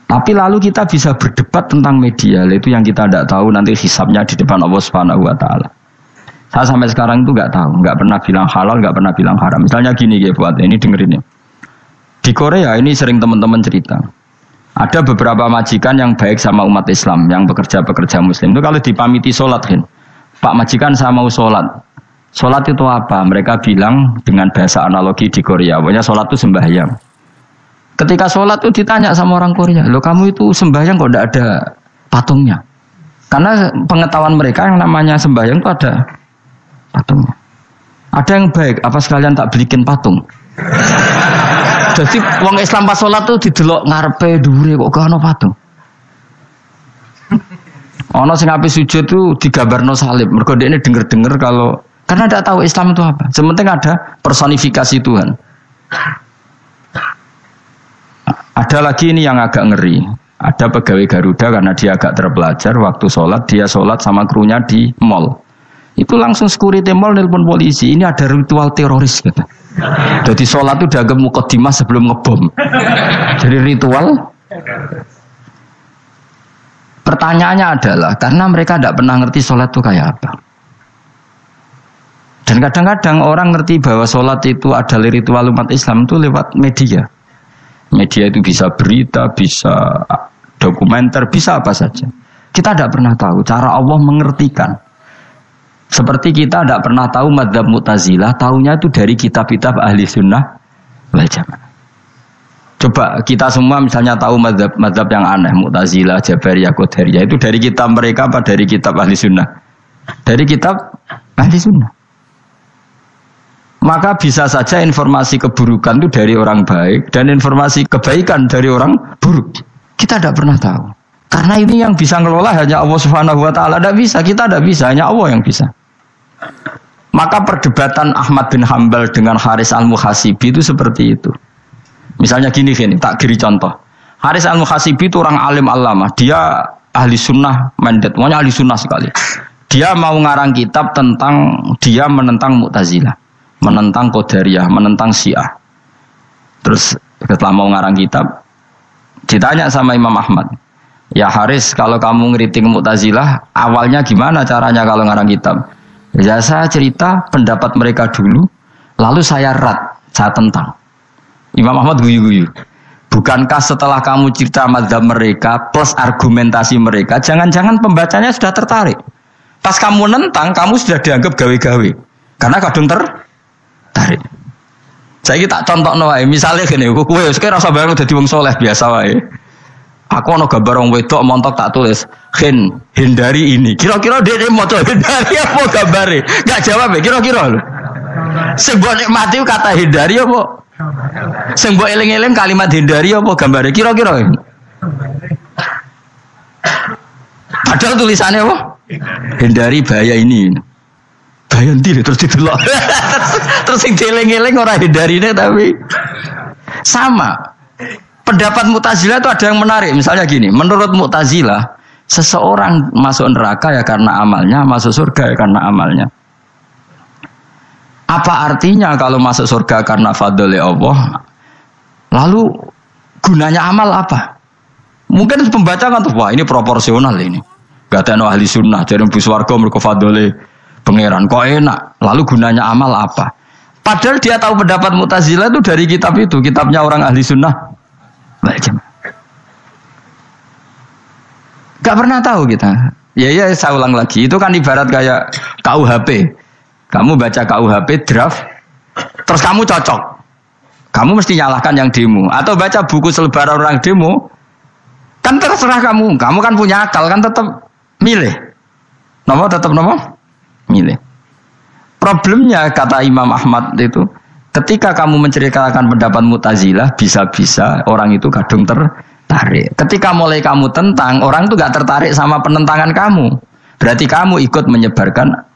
Tapi lalu kita bisa berdebat tentang media. Itu yang kita tidak tahu nanti hisabnya di depan Allah Subhanahu wa taala. Saya sampai sekarang itu nggak tahu, nggak pernah bilang halal, nggak pernah bilang haram. Misalnya gini ya buat ini dengerin ya. Di Korea ini sering teman-teman cerita. Ada beberapa majikan yang baik sama umat Islam, yang bekerja Muslim. Itu kalau dipamiti sholat kan, Pak majikan saya mau sholat. Sholat itu apa? Mereka bilang dengan bahasa analogi di Korea. Pokoknya sholat itu sembahyang. Ketika sholat itu ditanya sama orang Korea, loh kamu itu sembahyang kok tidak ada patungnya? Karena pengetahuan mereka yang namanya sembahyang itu ada patungnya. Ada yang baik, apa sekalian tak belikin patung? Jadi wong Islam pas sholat tuh didelok ngarepe dhuwure kok gak ono patung. Ono sing ape sujud tuh digambarno salib. Mergo dekne denger-denger kalau karena tidak tahu Islam itu apa. Sementing ada personifikasi Tuhan. Ada lagi ini yang agak ngeri. Ada pegawai Garuda karena dia agak terpelajar waktu sholat dia sholat sama krunya di mall. Itu langsung security mall nelpon polisi. Ini ada ritual teroris gitu. Jadi sholat itu dianggap mukadimah sebelum ngebom. Jadi ritual. Pertanyaannya adalah karena mereka tidak pernah ngerti sholat itu kayak apa. Dan kadang-kadang orang ngerti bahwa sholat itu adalah ritual umat Islam itu lewat media. Media itu bisa berita, bisa dokumenter, bisa apa saja. Kita tidak pernah tahu cara Allah mengertikan. Seperti kita tidak pernah tahu madzhab Mu'tazilah, tahunya itu dari kitab-kitab ahli sunnah wal jamaah. Coba kita semua misalnya tahu madzhab yang aneh, Mu'tazilah, Jabariyah, Qadariyah, itu dari kitab mereka apa dari kitab ahli sunnah? Dari kitab ahli sunnah. Maka bisa saja informasi keburukan itu dari orang baik dan informasi kebaikan dari orang buruk. Kita tidak pernah tahu. Karena ini yang bisa ngelola hanya Allah Subhanahu wa taala. Tidak bisa, kita tidak bisa, hanya Allah yang bisa. Maka perdebatan Ahmad bin Hambal dengan Haris Al-Muhasibi itu seperti itu. Misalnya gini, tak kiri contoh. Haris Al-Muhasibi itu orang alim alama. Dia ahli sunnah mandat, pokoknya ahli sunnah sekali. Dia mau ngarang kitab tentang dia menentang Mu'tazilah, menentang Qadariyah, menentang Syiah. Terus setelah mau ngarang kitab, ditanya sama Imam Ahmad, ya Haris, kalau kamu ngeritik Mu'tazilah, awalnya gimana caranya kalau ngarang kitab? Ya saya cerita pendapat mereka dulu, lalu saya saya tentang. Imam Ahmad guyu-guyu. Bukankah setelah kamu cerita mazhab mereka plus argumentasi mereka, jangan-jangan pembacanya sudah tertarik. Pas kamu nentang, kamu sudah dianggap gawe-gawe. Karena kadung tertarik. Saya tak contoh wae, misalnya gini, kowe sekarang rasa baru dadi wong soleh biasa wae. Aku ono gambar wong wedok montok tak tulis, hindari ini. Kira-kira dia mau hindari apa gambare? Enggak jawab ya, kira-kira lho. Sing mbok nikmati kata hindari apa? Sing mbok eling-eling kalimat hindari apa gambare? Kira-kira. Padahal tulisannya apa? Hindari bahaya ini. Bahaya ndi terus didelok. Terus sing dieling-eling ora hindarine tapi sama. Pendapat Mu'tazilah itu ada yang menarik. Misalnya gini, menurut Mu'tazilah, seseorang masuk neraka ya karena amalnya, masuk surga ya karena amalnya. Apa artinya kalau masuk surga karena fadlnya Allah? Lalu gunanya amal apa? Mungkin pembaca kan tuh, wah ini proporsional ini. Gak ada ahli sunnah, jadi buswarga mereka fadlnya pangeran. Kok enak? Lalu gunanya amal apa? Padahal dia tahu pendapat Mu'tazilah itu dari kitab itu, kitabnya orang ahli sunnah. Gak pernah tahu kita. Ya saya ulang lagi. Itu kan ibarat kayak KUHP. Kamu baca KUHP draft, terus kamu cocok. Kamu mesti nyalahkan yang demo. Atau baca buku selebaran orang demo, kan terserah kamu. Kamu kan punya akal, kan tetap milih. Tetap milih. Problemnya kata Imam Ahmad itu, ketika kamu menceritakan pendapat Mu'tazilah, bisa-bisa orang itu kadung tertarik. Ketika mulai kamu tentang, orang itu gak tertarik sama penentangan kamu. Berarti kamu ikut menyebarkan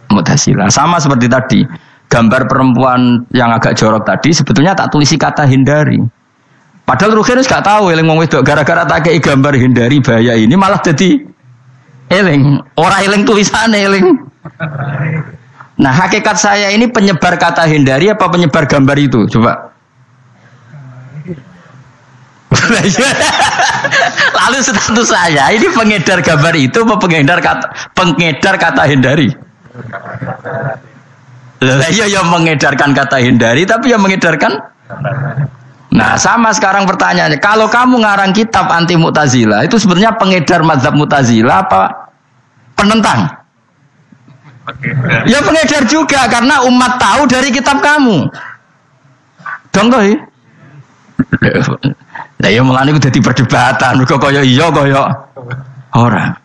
Mu'tazilah. Sama seperti tadi, gambar perempuan yang agak jorok tadi, sebetulnya tak tulisi kata hindari. Padahal Rukinus gak tahu, eling wong wedok gara-gara tak kei gambar hindari bahaya ini, malah jadi eling. Orang eling tulisannya eling. Nah hakikat saya ini penyebar kata hindari apa penyebar gambar itu? Coba. Lalu status saya ini pengedar gambar itu apa pengedar kata hindari? Iya yang mengedarkan kata hindari tapi yang mengedarkan. Nah sama sekarang pertanyaannya, kalau kamu ngarang kitab anti Mu'tazilah itu sebenarnya pengedar mazhab Mu'tazilah apa penentang? Ya pengedar juga karena umat tahu dari kitab kamu. Contoh ya. Lah ya mulane ku dadi perdebatan, mergo kaya iya kaya ora.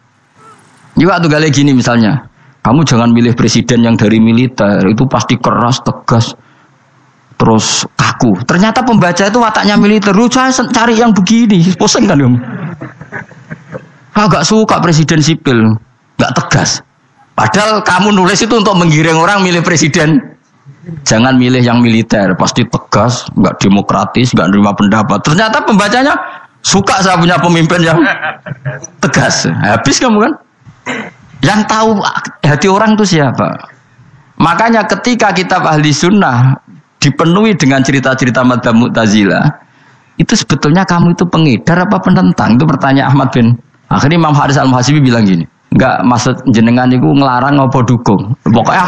Juga tuh gale gini misalnya, kamu jangan milih presiden yang dari militer, itu pasti keras, tegas, terus kaku. Ternyata pembaca itu wataknya militer, lu cari yang begini, pusing kan kamu. Agak suka presiden sipil, gak tegas. Padahal kamu nulis itu untuk menggiring orang milih presiden. Jangan milih yang militer, pasti tegas, nggak demokratis, nggak nerima pendapat. Ternyata pembacanya suka saya punya pemimpin yang tegas. Habis kamu kan? Yang tahu hati orang itu siapa? Makanya ketika kitab ahli sunnah dipenuhi dengan cerita-cerita madzhab Mu'tazilah, itu sebetulnya kamu itu pengedar apa penentang? Itu pertanyaan Ahmad bin. Akhirnya Imam Haris Al-Muhasibi bilang gini. Enggak, maksud jenengan itu ngelarang apa dukung. Pokoknya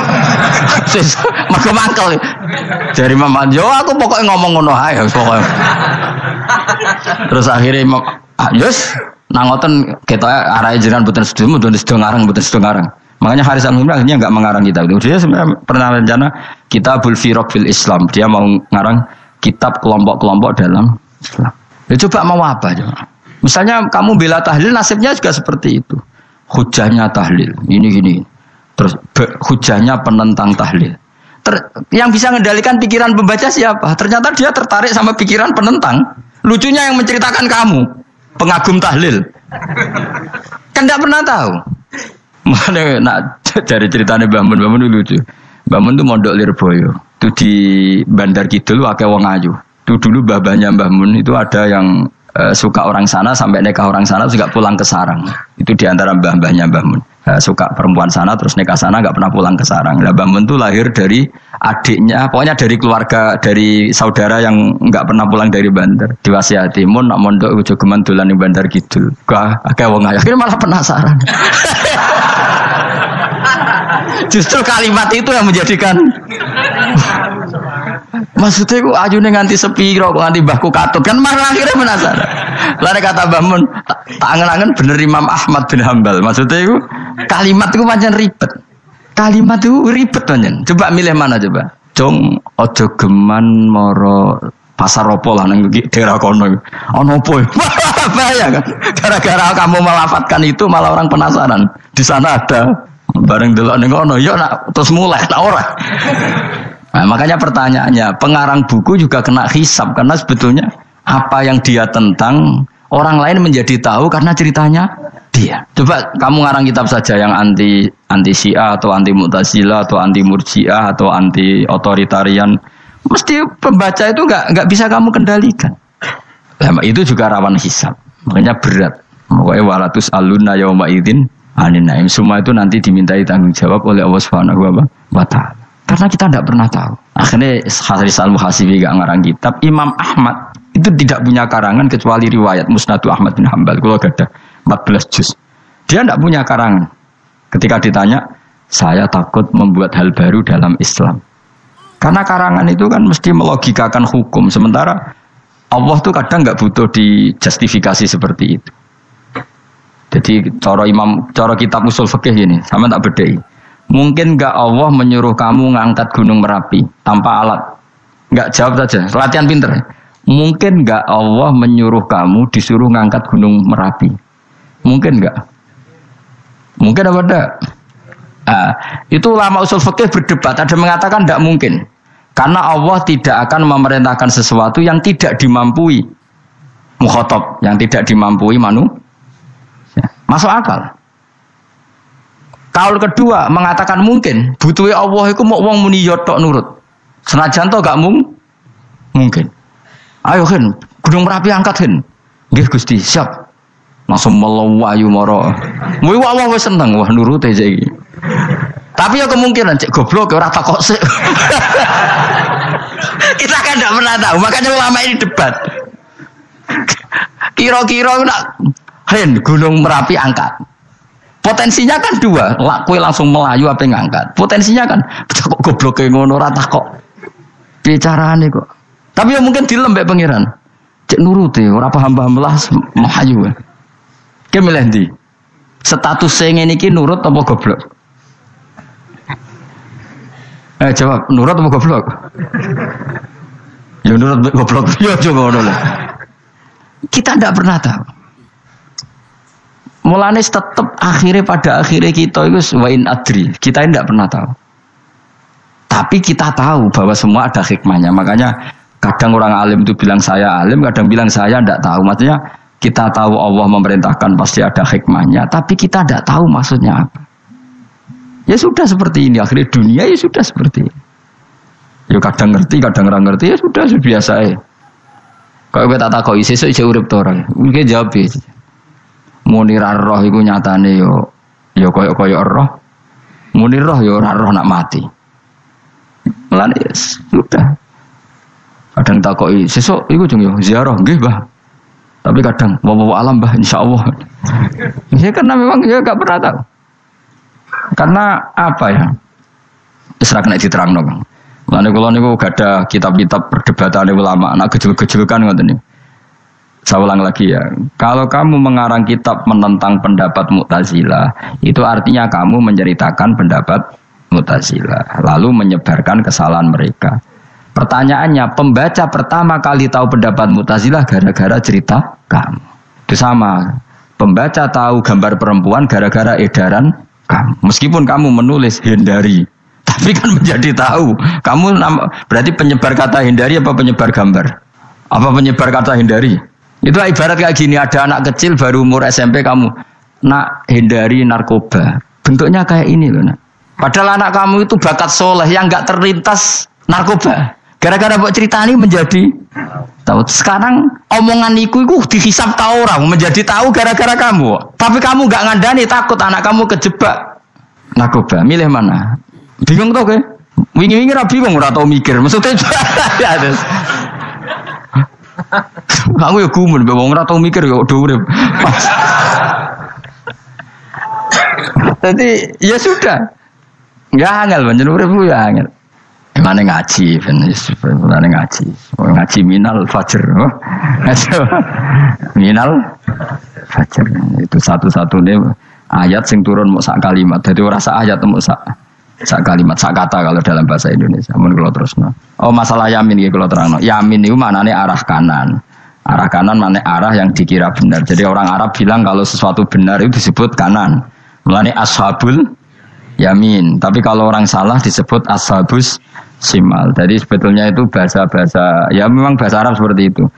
mergo mangkel. Dari Mama Jo aku pokoknya ngomong ngono ae pokoknya. Terus akhirnya Yus nang ngoten kita arahe jenengan mboten sedo ngarang mboten sedo ngarang. Makanya Haris Al-Muhasibi akhirnya enggak mengarang kitab itu. Dia sebenarnya pernah rencana Kitabul Firaq fil Islam. Dia mau ngarang kitab kelompok-kelompok dalam Islam. Ya coba mau apa coba. Misalnya kamu bela tahlil nasibnya juga seperti itu. Hujahnya tahlil, ini. Terus hujahnya penentang tahlil. Yang bisa mengendalikan pikiran pembaca siapa? Ternyata dia tertarik sama pikiran penentang. Lucunya yang menceritakan kamu, pengagum tahlil. Kan tidak pernah tahu. Mana nak dari ceritanya Mbah Mun itu lucu. Mbah Mun itu mondok Lirboyo. Itu di Bandar Kidul akeh wong ayu. Itu dulu babahnya Mbah Mun itu ada yang suka orang sana sampai nikah orang sana juga pulang ke sarang. Itu diantara mbah-mbahnya Mbah Mun. Suka perempuan sana terus nikah sana nggak pernah pulang ke sarang. Nah, Mbah Mun itu lahir dari adiknya, pokoknya dari keluarga, dari saudara yang nggak pernah pulang dari Bandar. Diwasiati mun nak mondok ujo geman dolan ning Bandar Kidul. Kah akeh wong ayu. Akhirnya malah penasaran. Justru kalimat itu yang menjadikan maksudnya ku ayune nganti sepiro kok nganti mbahku katut kan malah akhirnya penasaran. Lare kata Mbah Mun tak angen-angen bener Imam Ahmad bin Hambal. Maksudnya itu kalimat itu pancen ribet. Kalimat itu ribet pancen. Coba milih mana coba? Jong aja geman moro pasar opo lah nang daerah kono. Ono opo? Bahaya kan. Gara-gara kamu melafatkan itu malah orang penasaran. Di sana ada bareng delok ning kono ya nak terus mulai tak ora. Nah, makanya pertanyaannya, pengarang buku juga kena hisab karena sebetulnya apa yang dia tentang orang lain menjadi tahu karena ceritanya dia. Coba kamu ngarang kitab saja yang anti Syiah atau anti Mu'tazilah atau anti Murji'ah atau anti otoritarian, mesti pembaca itu nggak bisa kamu kendalikan. Nah, itu juga rawan hisab, makanya berat. Pokoknya walatus alunna yauma idzin anin naim. Semua itu nanti dimintai tanggung jawab oleh Allah Subhanahu wa Ta'ala. Karena kita tidak pernah tahu. Akhirnya Haris Al-Muhasibi gak ngarang kitab. Imam Ahmad itu tidak punya karangan kecuali riwayat Musnadu Ahmad bin Hambal. Kalau ada 14 juz. Dia tidak punya karangan. Ketika ditanya, saya takut membuat hal baru dalam Islam. Karena karangan itu kan mesti melogikakan hukum. Sementara Allah tuh kadang gak butuh dijustifikasi seperti itu. Jadi cara kitab usul fikih ini, sama tak bedai. Mungkin enggak Allah menyuruh kamu ngangkat gunung Merapi tanpa alat? Enggak, jawab saja. Latihan pinter. Mungkin enggak Allah menyuruh kamu disuruh ngangkat gunung Merapi? Mungkin enggak? Mungkin apa enggak? Itu ulama usul fikih berdebat. Ada mengatakan enggak mungkin. Karena Allah tidak akan memerintahkan sesuatu yang tidak dimampui mukhatab, yang tidak dimampui manusia. Masuk akal. Kaul kedua mengatakan mungkin, butuhe Allah iku mau wong muni yo tok nurut. Senajan to gak mungkin. Ayo Hen, Gunung Merapi angkat Hen. Nggih Gusti, siap. Langsung melayu moro. Muwi Allah wis seneng wah nurut aja iki. Tapi ya kemungkinan cek goblok ora takok sik. Kita kan tidak pernah tahu, makanya ulama ini debat. Kira-kira nak Hen Gunung Merapi angkat. Potensinya kan dua, kue langsung melayu apa ngangkat. Potensinya kan kok goblok kayak ngono rata kok. Bicarane kok. Tapi ya mungkin dilembek pangeran. Cek nuruti, ora paham-paham lah melayu. Ki milih ndi? Status ngene iki nurut apa goblok? Jawab, nurut apa goblok? Ya nurut goblok. Ya coba ngono lah. Kita ndak pernah tahu. Mulane tetap pada akhirnya kita itu wain adri. Kita ini tidak pernah tahu. Tapi kita tahu bahwa semua ada hikmahnya. Makanya kadang orang alim itu bilang saya alim, kadang bilang saya tidak tahu. Maksudnya kita tahu Allah memerintahkan pasti ada hikmahnya. Tapi kita tidak tahu maksudnya apa. Ya sudah seperti ini. Akhirnya dunia ya sudah seperti ini. Ya kadang ngerti, kadang nggak ngerti. Ya sudah biasa ya. Kalau kita tak tahu sesuk isih urip to orang. Mungkin jawab ya. Muni roh iku nyatane yo koyo roh. Muni roh yo ora roh nak mati. Lan sudah. Kadang takoki sesuk iku jeng yo ziarah nggih, Mbah. Tapi kadang bawa alam, Mbah, insyaallah. Ya karena memang ya enggak pernah tahu. Karena apa ya? Wis ra kena diterangno, Bang. Lan kula niku gadah kitab-kitab perdebatan ulama, anak gejol-gejolkan ngoten niku. Saya ulang lagi ya, kalau kamu mengarang kitab menentang pendapat Mu'tazilah, itu artinya kamu menceritakan pendapat Mu'tazilah, lalu menyebarkan kesalahan mereka. Pertanyaannya, pembaca pertama kali tahu pendapat Mu'tazilah gara-gara cerita kamu. Itu sama, pembaca tahu gambar perempuan gara-gara edaran kamu. Meskipun kamu menulis hindari, Tapi kan menjadi tahu. Kamu berarti penyebar kata hindari apa penyebar gambar? Apa penyebar kata hindari? Itu ibarat kayak gini, ada anak kecil baru umur SMP kamu nak hindari narkoba. Bentuknya kayak ini loh nak. Padahal anak kamu itu bakat soleh yang nggak terlintas narkoba. Gara-gara buat cerita ini menjadi tahu. Sekarang omongan iku dihisap tahu orang menjadi tahu gara-gara kamu. Tapi kamu nggak ngandani, takut anak kamu kejebak narkoba. Milih mana? Bingung tuh ke? Wingi-wingi ra bingung, ora tau mikir. Maksudnya ya terus. Aku ya gumun, wong ora tau mikir kok do urip. Jadi ya sudah. Enggak angel pancen urip ku ya angel. Emane ngaji, bener ngaji. Ngaji minal fajr. Minal fajr. Itu satu-satunya ayat sing turun mau sak kalimat. Jadi ora sak ayat mau sak kalimat, sak kata kalau dalam bahasa Indonesia. Mun kula terusno. Oh, masalah yamin iki kula terangno. Yamin itu maknane arah kanan. Arah kanan maknane arah yang dikira benar. Jadi orang Arab bilang kalau sesuatu benar itu disebut kanan. Mulane ashabul yamin. Tapi kalau orang salah disebut ashabus simal. Jadi sebetulnya itu bahasa-bahasa, ya memang bahasa Arab seperti itu.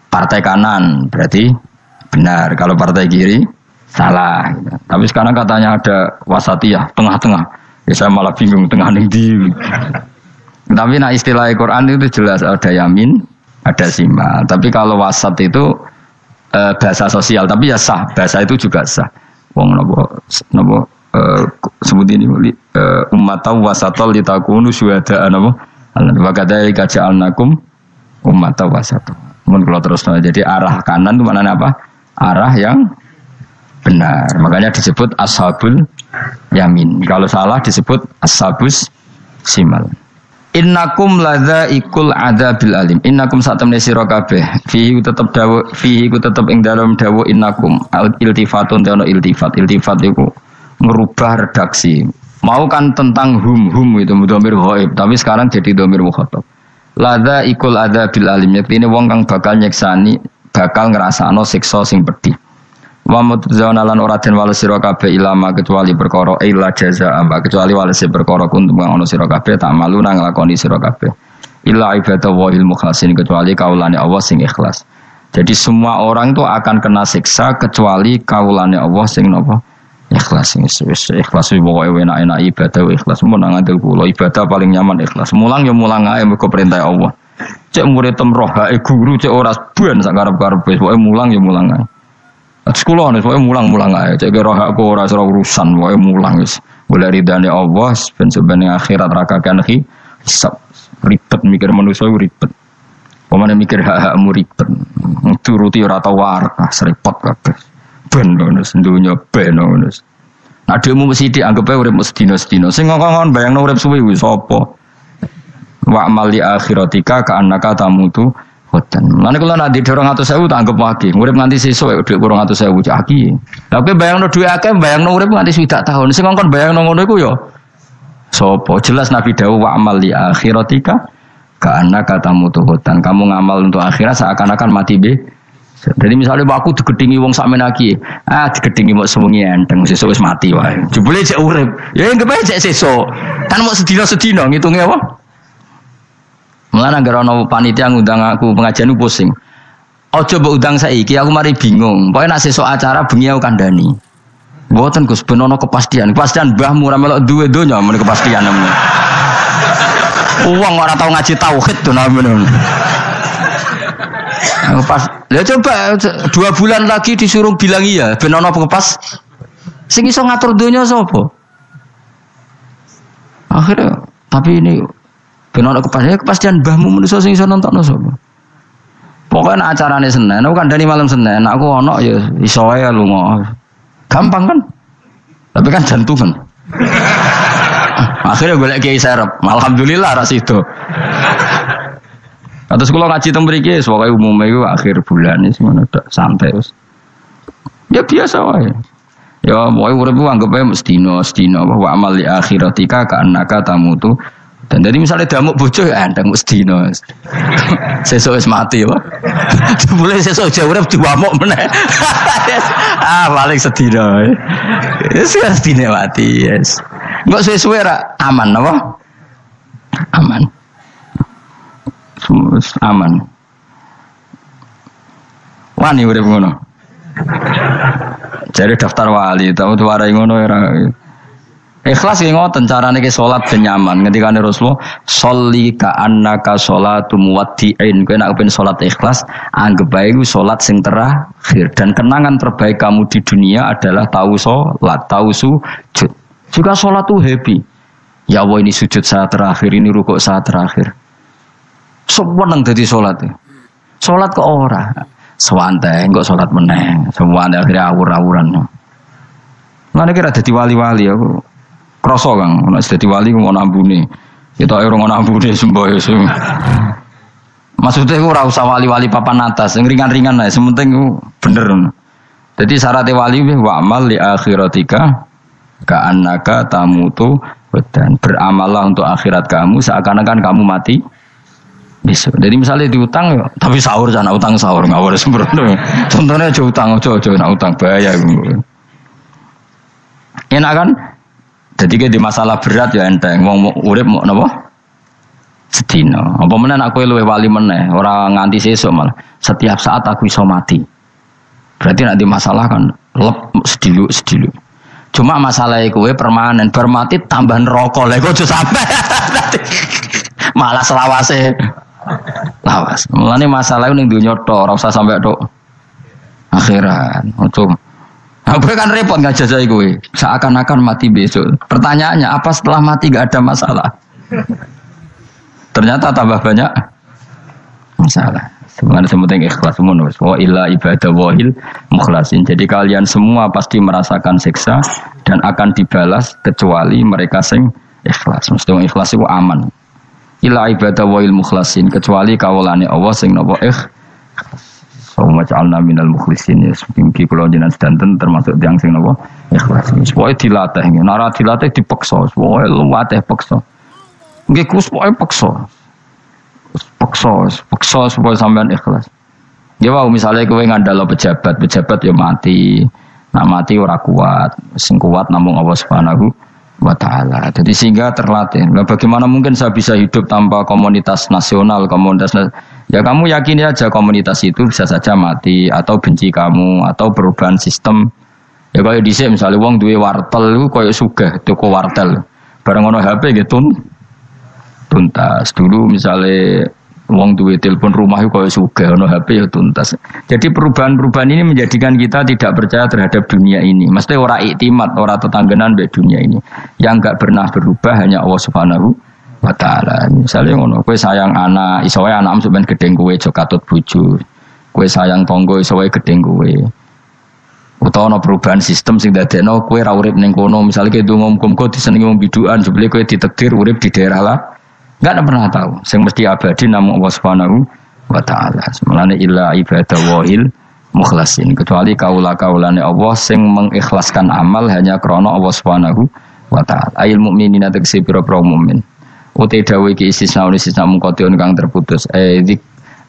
Partai kanan berarti benar. Kalau partai kiri salah. Tapi sekarang katanya ada wasatiyah, tengah-tengah. Ya saya malah bingung tengah ning ndi. Tapi nah istilah Al-Qur'an itu jelas ada yamin, ada simal. Tapi kalau wasat itu bahasa sosial, tapi ya sah. Bahasa itu juga sah. Wong napa sebut ini ummatan wasatan litakunu syuhada'a napa wa kadzalika ja'alnakum ummatan wasatan. Mun kula terusno, jadi arah kanan itu maknanya apa? Arah yang benar. Makanya disebut ashabul yamin. Kalau salah disebut ashabus simal. Innakum ladzaikul adzabil alim. Innakum satamne sira kabeh fihi tetep dawuh fihi ku tetep ing dalem dawuh innakum iltifatun te ono iltifat. Iltifat iku merubah redaksi. Mau kan tentang hum itu dhamir ghaib, tapi sekarang jadi dhamir mukhatab. Ladzaikul adzabil alim. Yektine wong kang bakal nyeksani, bakal ngrasakno siksa sing pedih. Wa mutzauna lan ora den wales sira kabeh ilama kecuali perkara illa jazaa kecuali wales perkara kuntum kang ana sira kabeh tak malu nang nglakoni sira kabeh illa ibadallahil mukhlasin kecuali kaulane Allah sing ikhlas. Jadi semua orang itu akan kena siksa kecuali kaulane Allah sing napa ikhlas. Wis ikhlas pokoke enak-enak ibadah ikhlas mun nang ngandel kula ibadah paling nyaman ikhlas. Mulang ya mulang ae mergo perintah Allah. Cek murid temroh hae guru cek ora ben sak karep-karep wis pokoke mulang ya mulang ae. Sekolah nih, pokoknya mulang aja. Cek rohakku ora urusan, pokoknya mulang wis. Boleh ridane Allah, ben sebenarnya akhirat rakakan hisab ribet mikir manusia ribet. Pemane mikir hak-hakmu ribet. Turuti ora tau waras, repot kabeh. Ben bonus dunya ben bonus. Nah dhewe mesti dianggep ae urip sedina-sedina. Sing ngongkon bayangno urip suwi wis apa. Wa amali akhiratika ka annaka tamutu. Lan kula nek di 200.000 tak anggap wage. Urip nganti sesuk dhuwit 200.000 cak aki. Tapi bayangno dhuwit akeh, bayangno urip nganti swidak tahun. Sing ngongkon bayangno ngono iku ya sapa? Jelas Nabi dawuh wa amal li akhiratika ka annaka tamutu hutan. Kamu ngamal untuk akhirat seakan-akan mati be. Jadi misalnya aku digedingi wong sak menaki, digedingi mok sewengi enteng sesuk wis mati wae. Jebule cek urip. Ya anggap ae cek sesuk. Kan mok sedina-sedina ngitunge apa? Mulane anggere ana panitia ngundang aku pengajian ku pusing. Aja mbok undang saiki aku mari bingung. Pokoke nek sesuk acara bengi aku kandhani. Mboten Gus ben ana kepastian. Kepastian mbahmu ora melok duwe donya men kepastian namanya. Wong ora tau ngaji tauhid to namanya. Pas. Lah coba 2 bulan lagi disuruh bilang iya ben ana kepas. Sing iso ngatur donya sapa? Akhirnya tapi ini benar kepastian mbahmu manusia sing iso nonton sapa. Pokoke nek acarane Senin, aku kandhani malam Senin, aku ono ya iso wae lunga. Gampang kan? Tapi kan jantungan. Akhirnya golek kiai serep. Alhamdulillah ras itu. Atus kula ngaji teng mriki wis pokoke umume iku akhir bulan wis ngono tok santai wis. Ya biasa wae. Ya pokoke urip anggap ae sedina wa amal li akhiratika ka annaka tamutu. Dan jadi misalnya damuk bojo ya ndang sedina. Sesuk wis mati wae. Boleh sesuk aja urip diwamuk meneh. Paling sedina. Wis sedina mati, yes. Enggak suwe-suwe aman apa? Aman. Aman. Wani urip ngono. Jadi daftar wali, tahu warai ngono ora. Ikhlas ki ngoten carane ki salat ben nyaman. Ketika Rasulullah sholli ka annaka sholatu muwaddi'in. Kowe nek pengen salat ikhlas, anggap bae iku salat sing terakhir dan kenangan terbaik kamu di dunia adalah tahu salat, tahu sujud. Juga salat tuh happy. Ya Allah ini sujud saat terakhir, ini rukuk saat terakhir. Seneng dadi salat. Salat kok ora. Sewante kok salat meneh. Sewante akhirnya awur-awuran. Lan iki ra dadi wali-wali aku. Krasa Kang, nek dadi wali ku ono ambune. Kita ora ono ambune semboyo. Maksudnya ku ora usah wali-wali papan atas, sing ringan-ringan ae, sementing ku bener. Jadi syarat wali wa amal li akhiratika ka annaka tamutu dan beramallah untuk akhirat kamu seakan-akan kamu mati besok. Jadi misalnya diutang tapi sahur jangan utang sahur ngawur sembrono. Contohnya aja utang aja nak utang bahaya. Enak kan? Jadi di masalah berat ya enteng. Wong urip mau napa? Sedina. Apa meneh aku luwih wali meneh, ora nganti sesuk malah. Setiap saat aku iso mati. Berarti nek di masalah kan lep sedilu. Cuma masalah kowe permanen bar mati tambah neraka. Lha kok aja sampe. Malah selawase. Lawas. Mulane masalah ning donya tok, ora usah sampe tok akhirat. Ojo. Aku kan repot ngajajai kowe. Seakan-akan mati besok. Pertanyaannya, apa setelah mati gak ada masalah? Ternyata tambah banyak masalah. Sebenarnya sementing ikhlas ngono. Wa illa ibadah wahil mukhlasin. Jadi kalian semua pasti merasakan siksa dan akan dibalas kecuali mereka sing ikhlas. Mesti ikhlas itu aman. Illa ibadah wahil mukhlasin, kecuali kawulane Allah sing napa ikhlas. Wa ja'alna minal mukhlisin. Ya mungkin kula jenengan sedanten termasuk tiyang sing napa ikhlas. Pokoke dilatih, nek dilatih dipaksa, pokoke luwateh paksa. Nggih Gus pokoke paksa supaya sampean ikhlas. Ya wae misale kowe ngandalo pejabat ya mati. Nak mati ora kuat, sing kuat namung Allah Subhanahu wa taala. Jadi sehingga terlatih. Nah, bagaimana mungkin saya bisa hidup tanpa komunitas nasional, ya kamu yakini aja komunitas itu bisa saja mati atau benci kamu atau perubahan sistem. Ya kayak dhisik misalnya wong duwe wartel iku koyo sugih toko wartel. Bareng ono HP gitu tuntas. Dulu misalnya wong duwe telepon rumah itu koyo sugih ono HP ya tuntas. Jadi perubahan-perubahan ini menjadikan kita tidak percaya terhadap dunia ini. Mesti ora iktimat, ora tetanggenan mbek dunia ini. Yang enggak pernah berubah hanya Allah Subhanahu wa taala. Misalnya ngono, kowe sayang anak, iso wae anakmu sampean gedeng kowe aja katut bojo. Kowe sayang tangga iso wae gedeng kowe. Utawa ana perubahan sistem sing dadekno kowe ra urip ning kono, misale kowe ndonga muga-muga disenengi wong bidukan, jebule kowe ditakdir urip di daerah lah. Enggak pernah tahu. Sing mesti abadi namung Allah Subhanahu wa taala. Semulane illa ibadah wahil mukhlasin, kecuali kaula-kaulane Allah sing mengikhlaskan amal hanya krana Allah Subhanahu wa taala. Ail mukminina tegese pira-pira mukmin. Uti dawe iki istisna mungkotion kang terputus.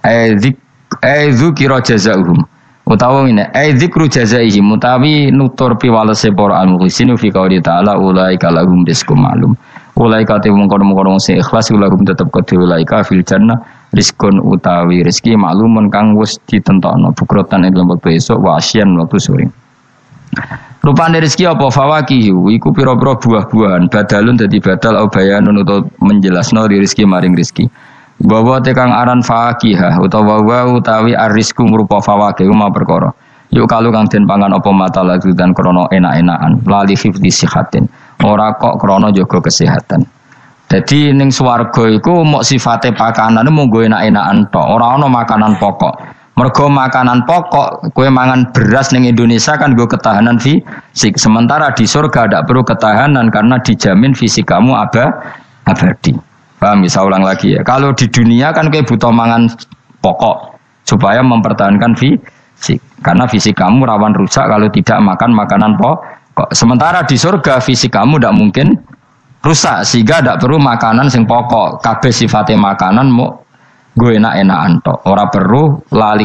Dzikra jazaahum. Utawa ngene, dzikru jazaihi mutawi nutur piwalese para al-mukhlisin fi qouli ta'ala ulaika lahum rizqum ma'lum. Ulaika te mungkon-mungkon sing ikhlas lahum tetep kedhe ulaika fil jannah rizqun utawi rezeki ma'lumun kang wis ditentokno bukrotan ing wektu esuk wa asyan wektu sore. Rupane rezeki apa fawakihu iku pira-pira buah-buahan badalun dadi badal au bayanun utawa menjelasno rezeki maring rezeki. Bahwa tekang aran fakihah utawa utawi arisku merupa fawakih ma perkara. Yuk kalau kang den pangan apa mata lagu dan krana enak-enakan lali hifdzi sihatin. Ora kok krana jaga kesehatan. Jadi ning swarga iku mok sifate pakanane mung go enak-enakan tok, ora ana makanan pokok. Mergo makanan pokok kowe mangan beras ning Indonesia kan go ketahanan fisik. Sementara di surga tidak perlu ketahanan karena dijamin fisik kamu abadi. Paham, bisa ulang lagi ya. Kalau di dunia kan kayak butuh mangan pokok supaya mempertahankan fisik. Karena fisik kamu rawan rusak kalau tidak makan makanan pokok. Sementara di surga fisik kamu tidak mungkin rusak sehingga tidak perlu makanan sing pokok. Kabeh sifatnya makanan mau gue enak-enakan tok. Ora perlu lali